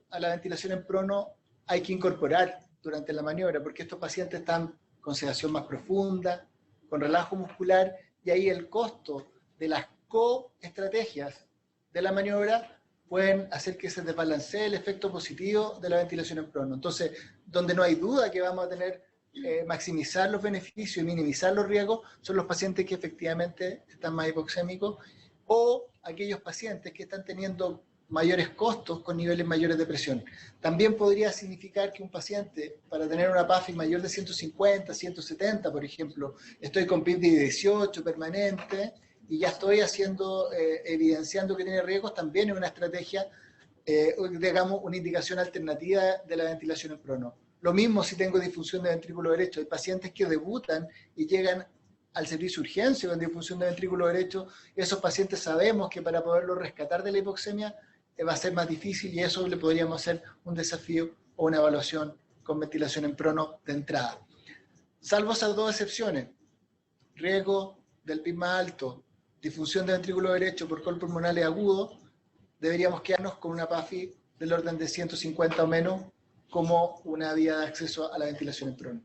a la ventilación en prono hay que incorporar durante la maniobra, porque estos pacientes están con sedación más profunda, con relajo muscular, y ahí el costo de las coestrategias de la maniobra pueden hacer que se desbalancee el efecto positivo de la ventilación en prono. Entonces, donde no hay duda que vamos a tener maximizar los beneficios y minimizar los riesgos, son los pacientes que efectivamente están más hipoxémicos, o aquellos pacientes que están teniendo mayores costos con niveles mayores de presión. También podría significar que un paciente, para tener una PAFI mayor de 150, 170, por ejemplo, estoy con PIB de 18 permanente, y ya estoy evidenciando que tiene riesgos, también es una estrategia, digamos, una indicación alternativa de la ventilación en prono. Lo mismo si tengo disfunción de ventrículo derecho. Hay pacientes que debutan y llegan al servicio de urgencia con disfunción de ventrículo derecho. Esos pacientes sabemos que para poderlos rescatar de la hipoxemia va a ser más difícil, y eso le podríamos hacer un desafío o una evaluación con ventilación en prono de entrada. Salvo esas dos excepciones, riesgo del PIB más alto, disfunción de ventrículo derecho por col pulmonales agudo, deberíamos quedarnos con una PAFI del orden de 150 o menos como una vía de acceso a la ventilación en prono.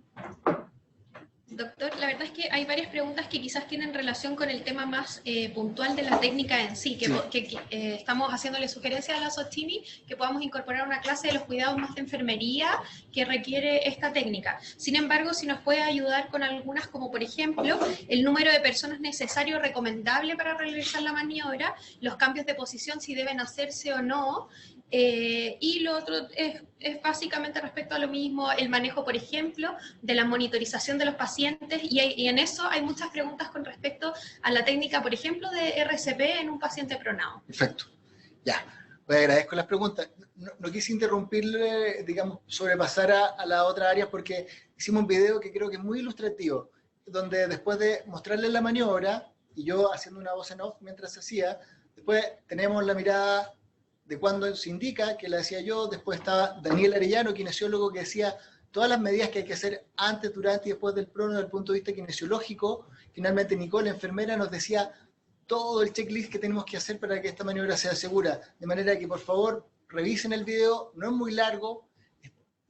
Doctor, la verdad es que hay varias preguntas que quizás tienen relación con el tema más puntual de la técnica en sí, que estamos haciéndole sugerencias a la SOCHIMI que podamos incorporar una clase de los cuidados más de enfermería que requiere esta técnica. Sin embargo, si nos puede ayudar con algunas, como por ejemplo, el número de personas necesario o recomendable para realizar la maniobra, los cambios de posición, si deben hacerse o no, y lo otro es básicamente respecto a lo mismo, el manejo, por ejemplo, de la monitorización de los pacientes, y en eso hay muchas preguntas con respecto a la técnica, por ejemplo, de RCP en un paciente pronado. Perfecto. Ya, pues agradezco las preguntas. No quise interrumpirle, digamos, sobrepasar a la otra área, porque hicimos un video que creo que es muy ilustrativo, donde después de mostrarle la maniobra, y yo haciendo una voz en off mientras se hacía, después tenemos la mirada de cuando se indica, que la decía yo, después estaba Daniel Arellano, kinesiólogo, que decía todas las medidas que hay que hacer antes, durante y después del prono desde el punto de vista kinesiológico. Finalmente Nicole, enfermera, nos decía todo el checklist que tenemos que hacer para que esta maniobra sea segura. De manera que, por favor, revisen el video, no es muy largo,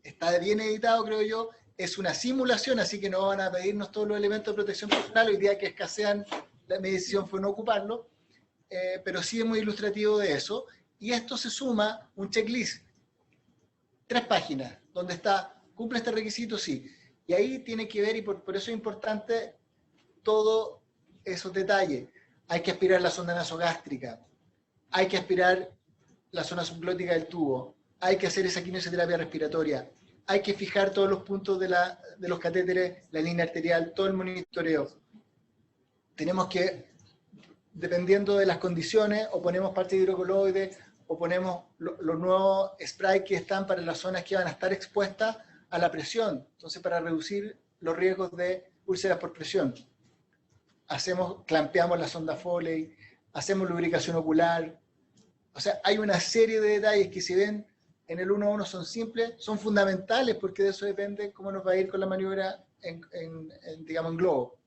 está bien editado, creo yo, es una simulación, así que no van a pedirnos todos los elementos de protección personal. Hoy día que escasean, mi decisión fue no ocuparlo, pero sí es muy ilustrativo de eso. Y esto se suma un checklist, 3 páginas, donde está, cumple este requisito, sí. Y ahí tiene que ver, y por eso es importante todos esos detalles. Hay que aspirar la sonda nasogástrica, hay que aspirar la zona subglótica del tubo, hay que hacer esa quinesioterapia respiratoria, hay que fijar todos los puntos de los catéteres, la línea arterial, todo el monitoreo. Tenemos que, dependiendo de las condiciones, o ponemos parte de hidrocoloides, o ponemos los nuevos sprays que están para las zonas que van a estar expuestas a la presión, entonces para reducir los riesgos de úlceras por presión. Clampeamos la sonda Foley, hacemos lubricación ocular. O sea, hay una serie de detalles que, si ven en el 1-1 son simples, son fundamentales, porque de eso depende cómo nos va a ir con la maniobra digamos, en globo.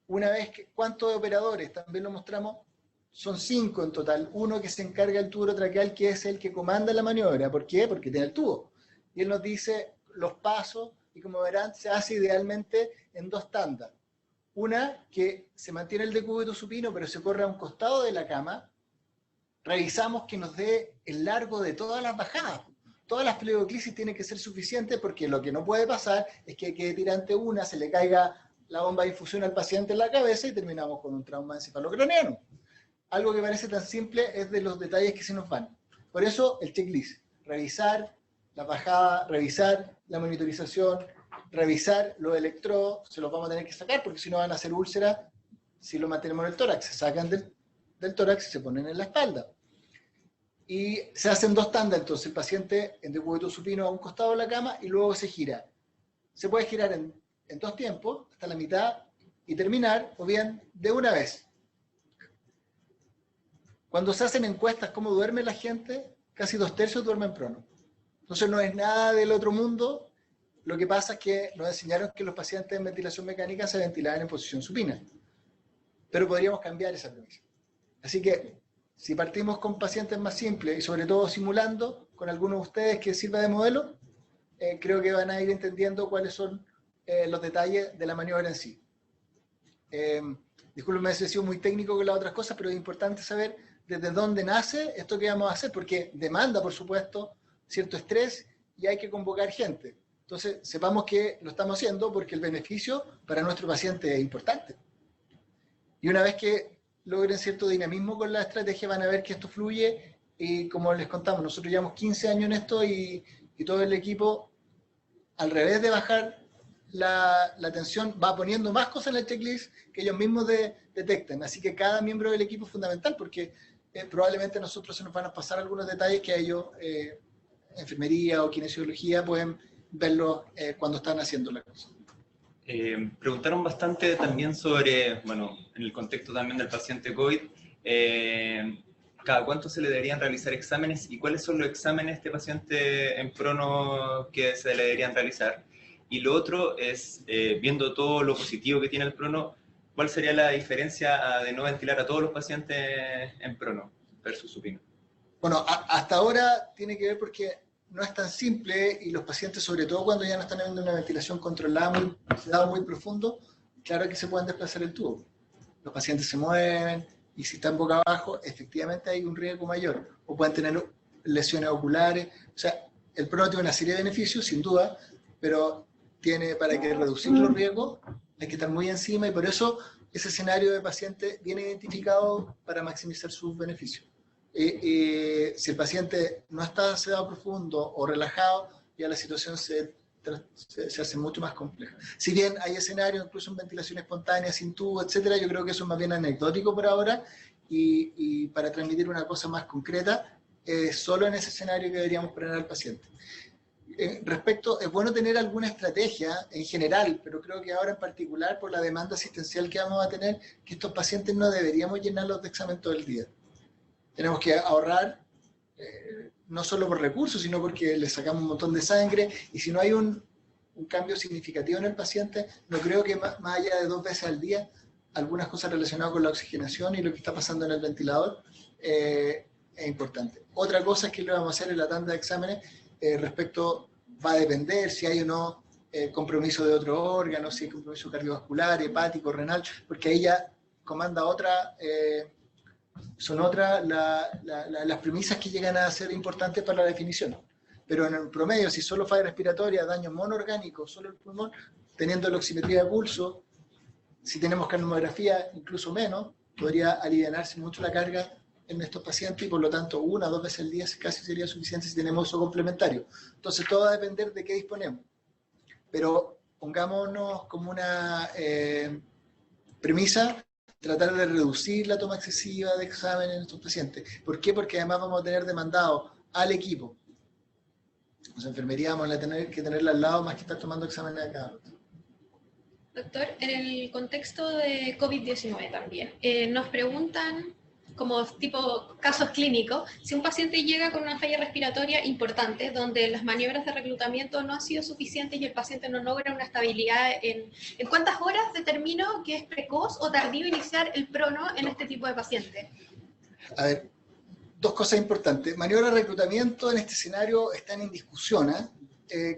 Una vez que, ¿cuántos operadores? También lo mostramos. Son 5 en total. Uno que se encarga del tubo traqueal, que es el que comanda la maniobra. ¿Por qué? Porque tiene el tubo. Y él nos dice los pasos, y como verán, se hace idealmente en 2 tandas. Una que se mantiene el decúbito supino, pero se corre a un costado de la cama. Revisamos que nos dé el largo de todas las bajadas. Todas las pleboclisis tienen que ser suficientes, porque lo que no puede pasar es que quede tirante una, se le caiga la bomba de infusión al paciente en la cabeza y terminamos con un trauma encefalocraniano. Algo que parece tan simple es de los detalles que se nos van. Por eso el checklist: revisar la bajada, revisar la monitorización, revisar los electrodos. Se los vamos a tener que sacar, porque si no van a hacer úlceras si lo mantenemos en el tórax. Se sacan del tórax y se ponen en la espalda. Y se hacen 2 tandas, entonces el paciente en decúbito supino a un costado de la cama, y luego se gira. Se puede girar en 2 tiempos, hasta la mitad, y terminar, o bien de una vez. Cuando se hacen encuestas cómo duerme la gente, casi 2/3 duermen prono. Entonces no es nada del otro mundo. Lo que pasa es que nos enseñaron que los pacientes en ventilación mecánica se ventilaban en posición supina. Pero podríamos cambiar esa premisa. Así que Si partimos con pacientes más simples y sobre todo simulando con algunos de ustedes que sirva de modelo, creo que van a ir entendiendo cuáles son los detalles de la maniobra en sí. Disculpen si he sido muy técnico con las otras cosas, pero es importante saber desde dónde nace esto que vamos a hacer, porque demanda, por supuesto, cierto estrés y hay que convocar gente. Entonces, sepamos que lo estamos haciendo porque el beneficio para nuestro paciente es importante. Y una vez que logren cierto dinamismo con la estrategia, van a ver que esto fluye y como les contamos, nosotros llevamos 15 años en esto y todo el equipo, al revés de bajar la tensión, va poniendo más cosas en el checklist que ellos mismos detectan. Así que cada miembro del equipo es fundamental porque probablemente a nosotros se nos van a pasar algunos detalles que a ellos, enfermería o kinesiología, pueden verlo cuando están haciendo la cosa. Preguntaron bastante también sobre, bueno, en el contexto también del paciente COVID, cada cuánto se le deberían realizar exámenes y cuáles son los exámenes de este paciente en prono que se le deberían realizar. Y lo otro es, viendo todo lo positivo que tiene el prono, ¿cuál sería la diferencia de no ventilar a todos los pacientes en prono versus supino? Bueno, hasta ahora tiene que ver porque no es tan simple y los pacientes, sobre todo cuando ya no están haciendo una ventilación controlada, sedado muy profundo, claro que se pueden desplazar el tubo. Los pacientes se mueven y si están boca abajo, efectivamente hay un riesgo mayor. O pueden tener lesiones oculares. O sea, el prono tiene una serie de beneficios, sin duda, pero tiene, para que reducir los riesgos, hay que estar muy encima y por eso ese escenario de paciente viene identificado para maximizar sus beneficios. Si el paciente no está sedado profundo o relajado, ya la situación se hace mucho más compleja. Si bien hay escenarios, incluso en ventilación espontánea, sin tubo, etcétera, yo creo que eso es más bien anecdótico por ahora y para transmitir una cosa más concreta, solo en ese escenario que deberíamos poner al paciente. Respecto, es bueno tener alguna estrategia en general, pero creo que ahora en particular por la demanda asistencial que vamos a tener, que estos pacientes no deberíamos llenarlos de examen todo el día. Tenemos que ahorrar, no solo por recursos, sino porque le sacamos un montón de sangre, y si no hay un cambio significativo en el paciente, no creo que más allá de 2 veces al día, algunas cosas relacionadas con la oxigenación y lo que está pasando en el ventilador, es importante. Otra cosa es que lo vamos a hacer en la tanda de exámenes, respecto, va a depender si hay o no compromiso de otro órgano, si hay compromiso cardiovascular, hepático, renal, porque ahí ya comanda otra... son otras las premisas que llegan a ser importantes para la definición. Pero en el promedio, si solo falla respiratoria, daño monoorgánico, solo el pulmón, teniendo la oximetría de pulso, si tenemos cardiografía incluso menos, podría aliviarse mucho la carga en estos pacientes y por lo tanto 1 o 2 veces al día casi sería suficiente si tenemos uso complementario. Entonces todo va a depender de qué disponemos. Pero pongámonos como una premisa, tratar de reducir la toma excesiva de examen en estos pacientes. ¿Por qué? Porque además vamos a tener demandado al equipo. Pues enfermería vamos a tener que tenerla al lado más que estar tomando exámenes de cada rato. Doctor, en el contexto de COVID-19 también, nos preguntan, como tipo casos clínicos, si un paciente llega con una falla respiratoria importante, donde las maniobras de reclutamiento no han sido suficientes y el paciente no logra una estabilidad, ¿en cuántas horas determino que es precoz o tardío iniciar el prono en este tipo de pacientes? A ver, 2 cosas importantes. Maniobra de reclutamiento en este escenario están en discusión,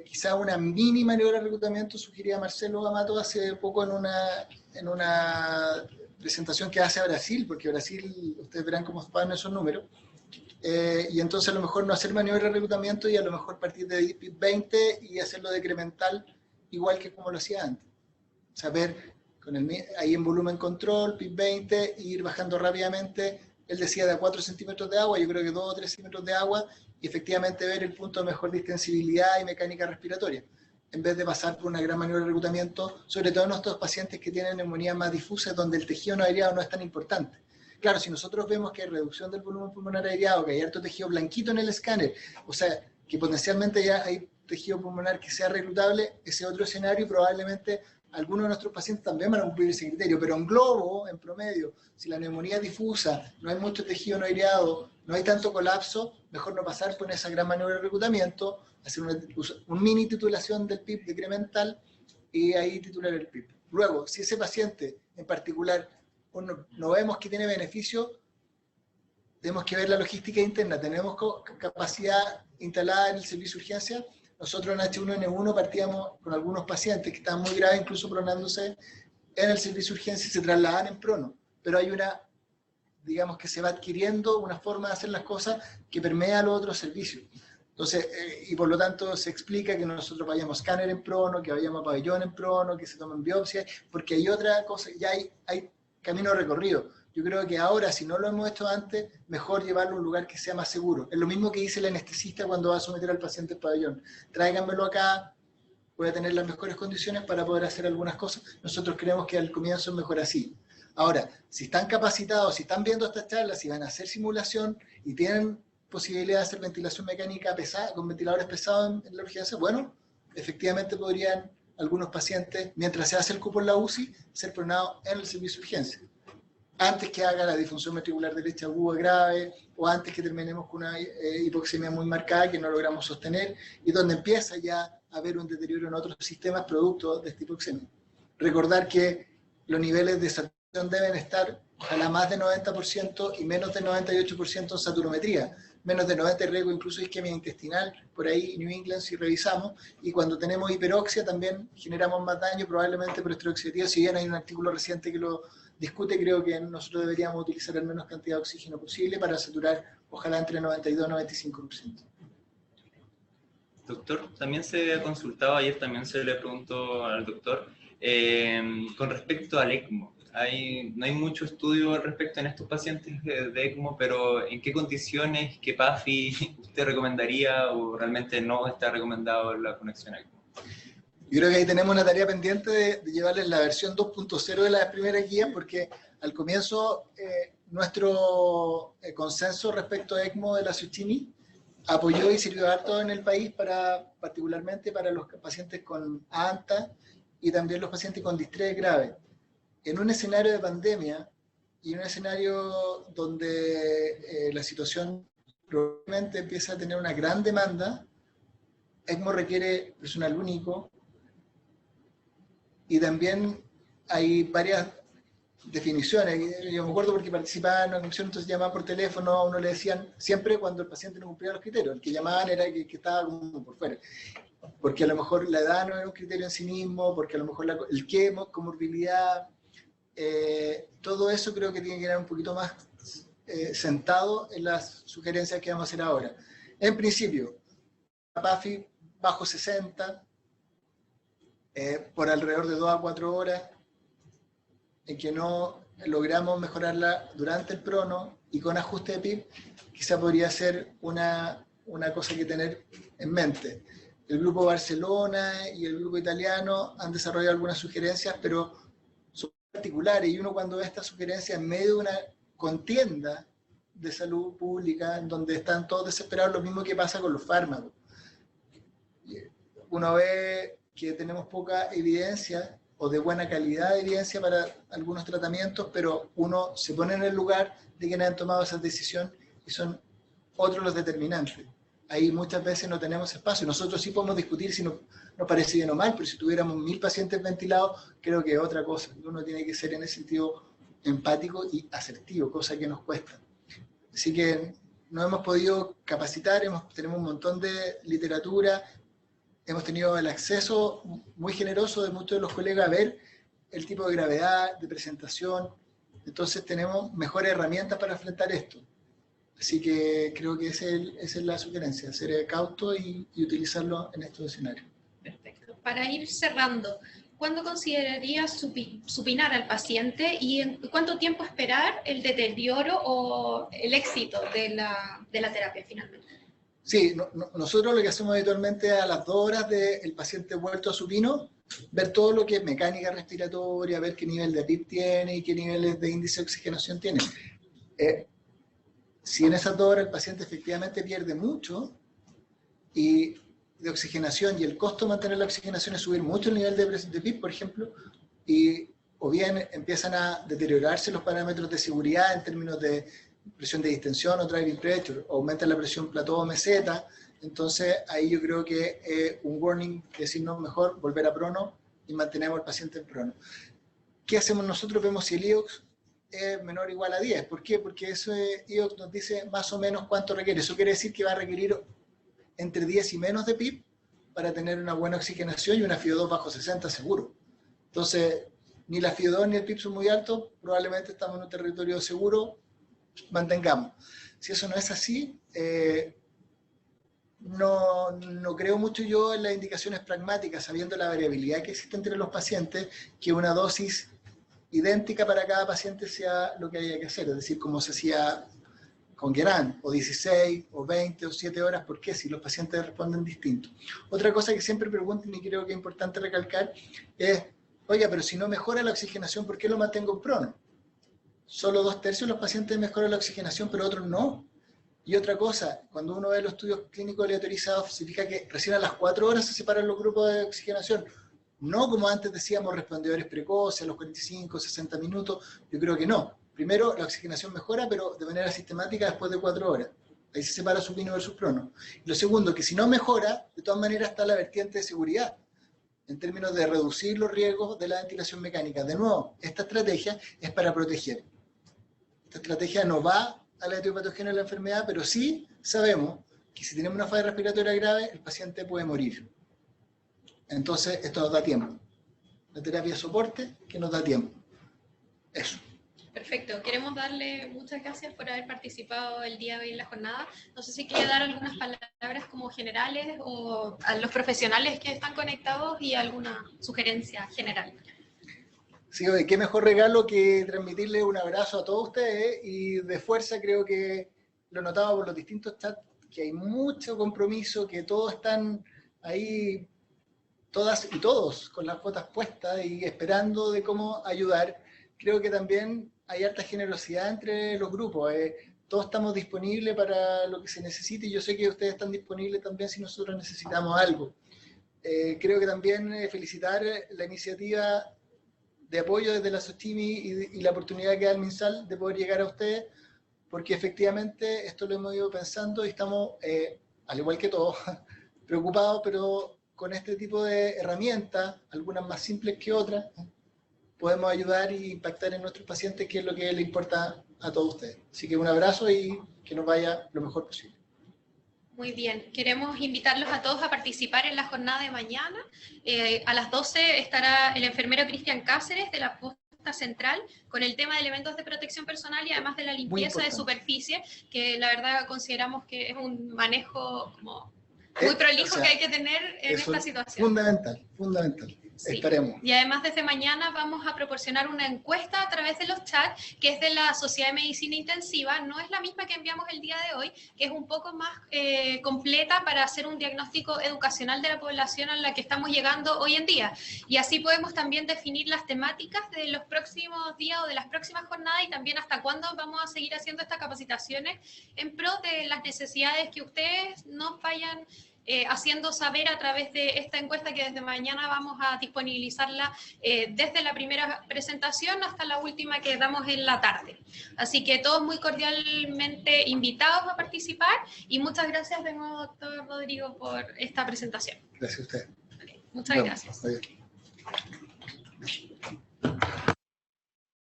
quizá una mini maniobra de reclutamiento sugería Marcelo Amato hace poco en una presentación que hace a Brasil, porque Brasil, ustedes verán cómo van esos números, y entonces a lo mejor no hacer maniobra de reclutamiento y a lo mejor partir de PIB 20 y hacerlo decremental igual que como lo hacía antes. Saber, ahí en volumen control, PIB 20, e ir bajando rápidamente. Él decía de a 4 centímetros de agua, yo creo que 2 o 3 centímetros de agua, y efectivamente ver el punto de mejor distensibilidad y mecánica respiratoria, en vez de pasar por una gran maniobra de reclutamiento, sobre todo en estos pacientes que tienen neumonía más difusa, donde el tejido no aireado no es tan importante. Claro, si nosotros vemos que hay reducción del volumen pulmonar aireado, que hay harto tejido blanquito en el escáner, o sea, que potencialmente ya hay tejido pulmonar que sea reclutable, ese otro escenario probablemente algunos de nuestros pacientes también van a cumplir ese criterio, pero en globo, en promedio, si la neumonía es difusa, no hay mucho tejido no aireado, no hay tanto colapso, mejor no pasar por esa gran maniobra de reclutamiento, hacer una mini titulación del PIB decremental y ahí titular el PIB. Luego, si ese paciente en particular no vemos que tiene beneficio, tenemos que ver la logística interna. Tenemos capacidad instalada en el servicio de urgencia. Nosotros en H1N1 partíamos con algunos pacientes que estaban muy graves, incluso pronándose en el servicio de urgencia y se trasladan en prono. Pero hay una, digamos que se va adquiriendo una forma de hacer las cosas que permea a los otros servicios. Entonces, y por lo tanto se explica que nosotros vayamos escáner en prono, que vayamos a pabellón en prono, que se tomen biopsias, porque hay otra cosa, ya hay camino recorrido. Yo creo que ahora, si no lo hemos hecho antes, mejor llevarlo a un lugar que sea más seguro. Es lo mismo que dice el anestesista cuando va a someter al paciente al pabellón. Tráiganmelo acá, voy a tener las mejores condiciones para poder hacer algunas cosas. Nosotros creemos que al comienzo es mejor así. Ahora, si están capacitados, si están viendo estas charlas, si van a hacer simulación y tienen posibilidad de hacer ventilación mecánica pesada, con ventiladores pesados en la urgencia, bueno, efectivamente podrían algunos pacientes, mientras se hace el cupo en la UCI, ser pronados en el servicio de urgencia. Antes que haga la disfunción ventricular derecha aguda grave, o antes que terminemos con una hipoxemia muy marcada que no logramos sostener, y donde empieza ya a haber un deterioro en otros sistemas producto de esta hipoxemia. Recordar que los niveles de saturación deben estar ojalá más de 90% y menos de 98% en saturometría. Menos de 90 riesgo incluso isquemia intestinal, por ahí New England si revisamos, y cuando tenemos hiperoxia también generamos más daño, probablemente por esteroxidativa. Si bien hay un artículo reciente que lo discute, creo que nosotros deberíamos utilizar la menos cantidad de oxígeno posible para saturar ojalá entre 92 y 95%. Doctor, también se ha consultado, ayer también se le preguntó al doctor, con respecto al ECMO. No hay mucho estudio al respecto en estos pacientes de ECMO, pero ¿en qué condiciones, qué PAFI usted recomendaría o realmente no está recomendado la conexión a ECMO? Yo creo que ahí tenemos una tarea pendiente de llevarles la versión 2.0 de las primeras guías, porque al comienzo nuestro consenso respecto a ECMO de la Suchini apoyó y sirvió harto en el país, particularmente para los pacientes con ANTA y también los pacientes con distrés grave. En un escenario de pandemia y en un escenario donde la situación probablemente empieza a tener una gran demanda, ECMO requiere personal único y también hay varias definiciones. Yo me acuerdo porque participaba en una comisión, entonces llamaban por teléfono, a uno le decían siempre cuando el paciente no cumplía los criterios, el que llamaban era el que estaba como por fuera. Porque a lo mejor la edad no era un criterio en sí mismo, porque a lo mejor el quemo, comorbilidad, todo eso creo que tiene que quedar un poquito más sentado en las sugerencias que vamos a hacer ahora. En principio, PAFI bajo 60, por alrededor de 2 a 4 horas, en que no logramos mejorarla durante el prono y con ajuste de PIB, quizá podría ser una cosa que tener en mente. El grupo Barcelona y el grupo italiano han desarrollado algunas sugerencias, pero son particulares, y uno cuando ve estas sugerencias en medio de una contienda de salud pública, en donde están todos desesperados, lo mismo que pasa con los fármacos. Uno ve que tenemos poca evidencia o de buena calidad de evidencia para algunos tratamientos, pero uno se pone en el lugar de quienes han tomado esa decisión y son otros los determinantes. Ahí muchas veces no tenemos espacio. Nosotros sí podemos discutir si nos parece bien o mal, pero si tuviéramos 1000 pacientes ventilados, creo que es otra cosa. Uno tiene que ser en ese sentido empático y asertivo, cosa que nos cuesta. Así que no hemos podido capacitar, tenemos un montón de literatura, hemos tenido el acceso muy generoso de muchos de los colegas a ver el tipo de gravedad, de presentación, entonces tenemos mejores herramientas para enfrentar esto. Así que creo que esa es la sugerencia, ser cauto y utilizarlo en estos escenarios. Perfecto. Para ir cerrando, ¿cuándo considerarías supinar al paciente y en cuánto tiempo esperar el deterioro o el éxito de la terapia finalmente? Sí, nosotros lo que hacemos habitualmente a las 2 horas del paciente vuelto a supino, ver todo lo que es mecánica respiratoria, ver qué nivel de PIB tiene y qué niveles de índice de oxigenación tiene. Si en esas 2 horas el paciente efectivamente pierde mucho y de oxigenación y el costo de mantener la oxigenación es subir mucho el nivel de PIB, por ejemplo, o bien empiezan a deteriorarse los parámetros de seguridad en términos de presión de distensión o driving pressure, aumenta la presión plató o meseta, entonces ahí yo creo que es un warning, decirnos mejor volver a prono y mantenemos al paciente en prono. ¿Qué hacemos nosotros? Vemos si el IOX es menor o igual a 10. ¿Por qué? Porque eso IOC nos dice más o menos cuánto requiere. Eso quiere decir que va a requerir entre 10 y menos de PIB para tener una buena oxigenación y una FiO2 bajo 60 seguro. Entonces, ni la FiO2 ni el PIB son muy altos, probablemente estamos en un territorio seguro, mantengamos. Si eso no es así, no creo mucho yo en las indicaciones pragmáticas, sabiendo la variabilidad que existe entre los pacientes, que una dosis idéntica para cada paciente sea lo que haya que hacer, es decir, como se hacía con Guerin, o 16, o 20, o 7 horas, ¿por qué? Si los pacientes responden distinto. Otra cosa que siempre preguntan y creo que es importante recalcar es, oiga, pero si no mejora la oxigenación, ¿por qué lo mantengo en prono? Solo 2/3 de los pacientes mejoran la oxigenación, pero otros no. Y otra cosa, cuando uno ve los estudios clínicos aleatorizados, se fija que recién a las 4 horas se separan los grupos de oxigenación. No como antes decíamos, respondedores precoces, a los 45, 60 minutos. Yo creo que no. Primero, la oxigenación mejora, pero de manera sistemática después de 4 horas. Ahí se separa supino versus prono. Y lo segundo, que si no mejora, de todas maneras está la vertiente de seguridad, en términos de reducir los riesgos de la ventilación mecánica. De nuevo, esta estrategia es para proteger. Esta estrategia no va a la etiopatogenia de la enfermedad, pero sí sabemos que si tenemos una falla respiratoria grave, el paciente puede morir. Entonces, esto nos da tiempo. La terapia de soporte que nos da tiempo. Eso. Perfecto. Queremos darle muchas gracias por haber participado el día de hoy en la jornada. No sé si quiere dar algunas palabras como generales o a los profesionales que están conectados y alguna sugerencia general. Sí, oye, qué mejor regalo que transmitirle un abrazo a todos ustedes y de fuerza. Creo que lo notaba por los distintos chats, que hay mucho compromiso, que todos están ahí, todas y todos, con las botas puestas y esperando de cómo ayudar. Creo que también hay harta generosidad entre los grupos. Todos estamos disponibles para lo que se necesite y yo sé que ustedes están disponibles también si nosotros necesitamos algo. Creo que también felicitar la iniciativa de apoyo desde la SOSTIMI y la oportunidad que da el MinSal de poder llegar a ustedes, porque efectivamente esto lo hemos ido pensando y estamos, al igual que todos, preocupados, pero con este tipo de herramientas, algunas más simples que otras, podemos ayudar e impactar en nuestros pacientes, que es lo que le importa a todos ustedes. Así que un abrazo y que nos vaya lo mejor posible. Muy bien, queremos invitarlos a todos a participar en la jornada de mañana. A las 12 estará el enfermero Cristian Cáceres de la posta central con el tema de elementos de protección personal y además de la limpieza de superficie, que la verdad consideramos que es un manejo como muy prolijo, o sea, que hay que tener en esta situación. Fundamental, fundamental. Sí. Estaremos. Y además desde mañana vamos a proporcionar una encuesta a través de los chats, que es de la Sociedad de Medicina Intensiva. No es la misma que enviamos el día de hoy, que es un poco más completa para hacer un diagnóstico educacional de la población a la que estamos llegando hoy en día. Y así podemos también definir las temáticas de los próximos días o de las próximas jornadas y también hasta cuándo vamos a seguir haciendo estas capacitaciones en pro de las necesidades que ustedes nos vayan haciendo saber a través de esta encuesta, que desde mañana vamos a disponibilizarla desde la primera presentación hasta la última que damos en la tarde. Así que todos muy cordialmente invitados a participar y muchas gracias de nuevo, doctor Rodrigo, por esta presentación. Gracias a usted. Okay, muchas gracias. Adiós.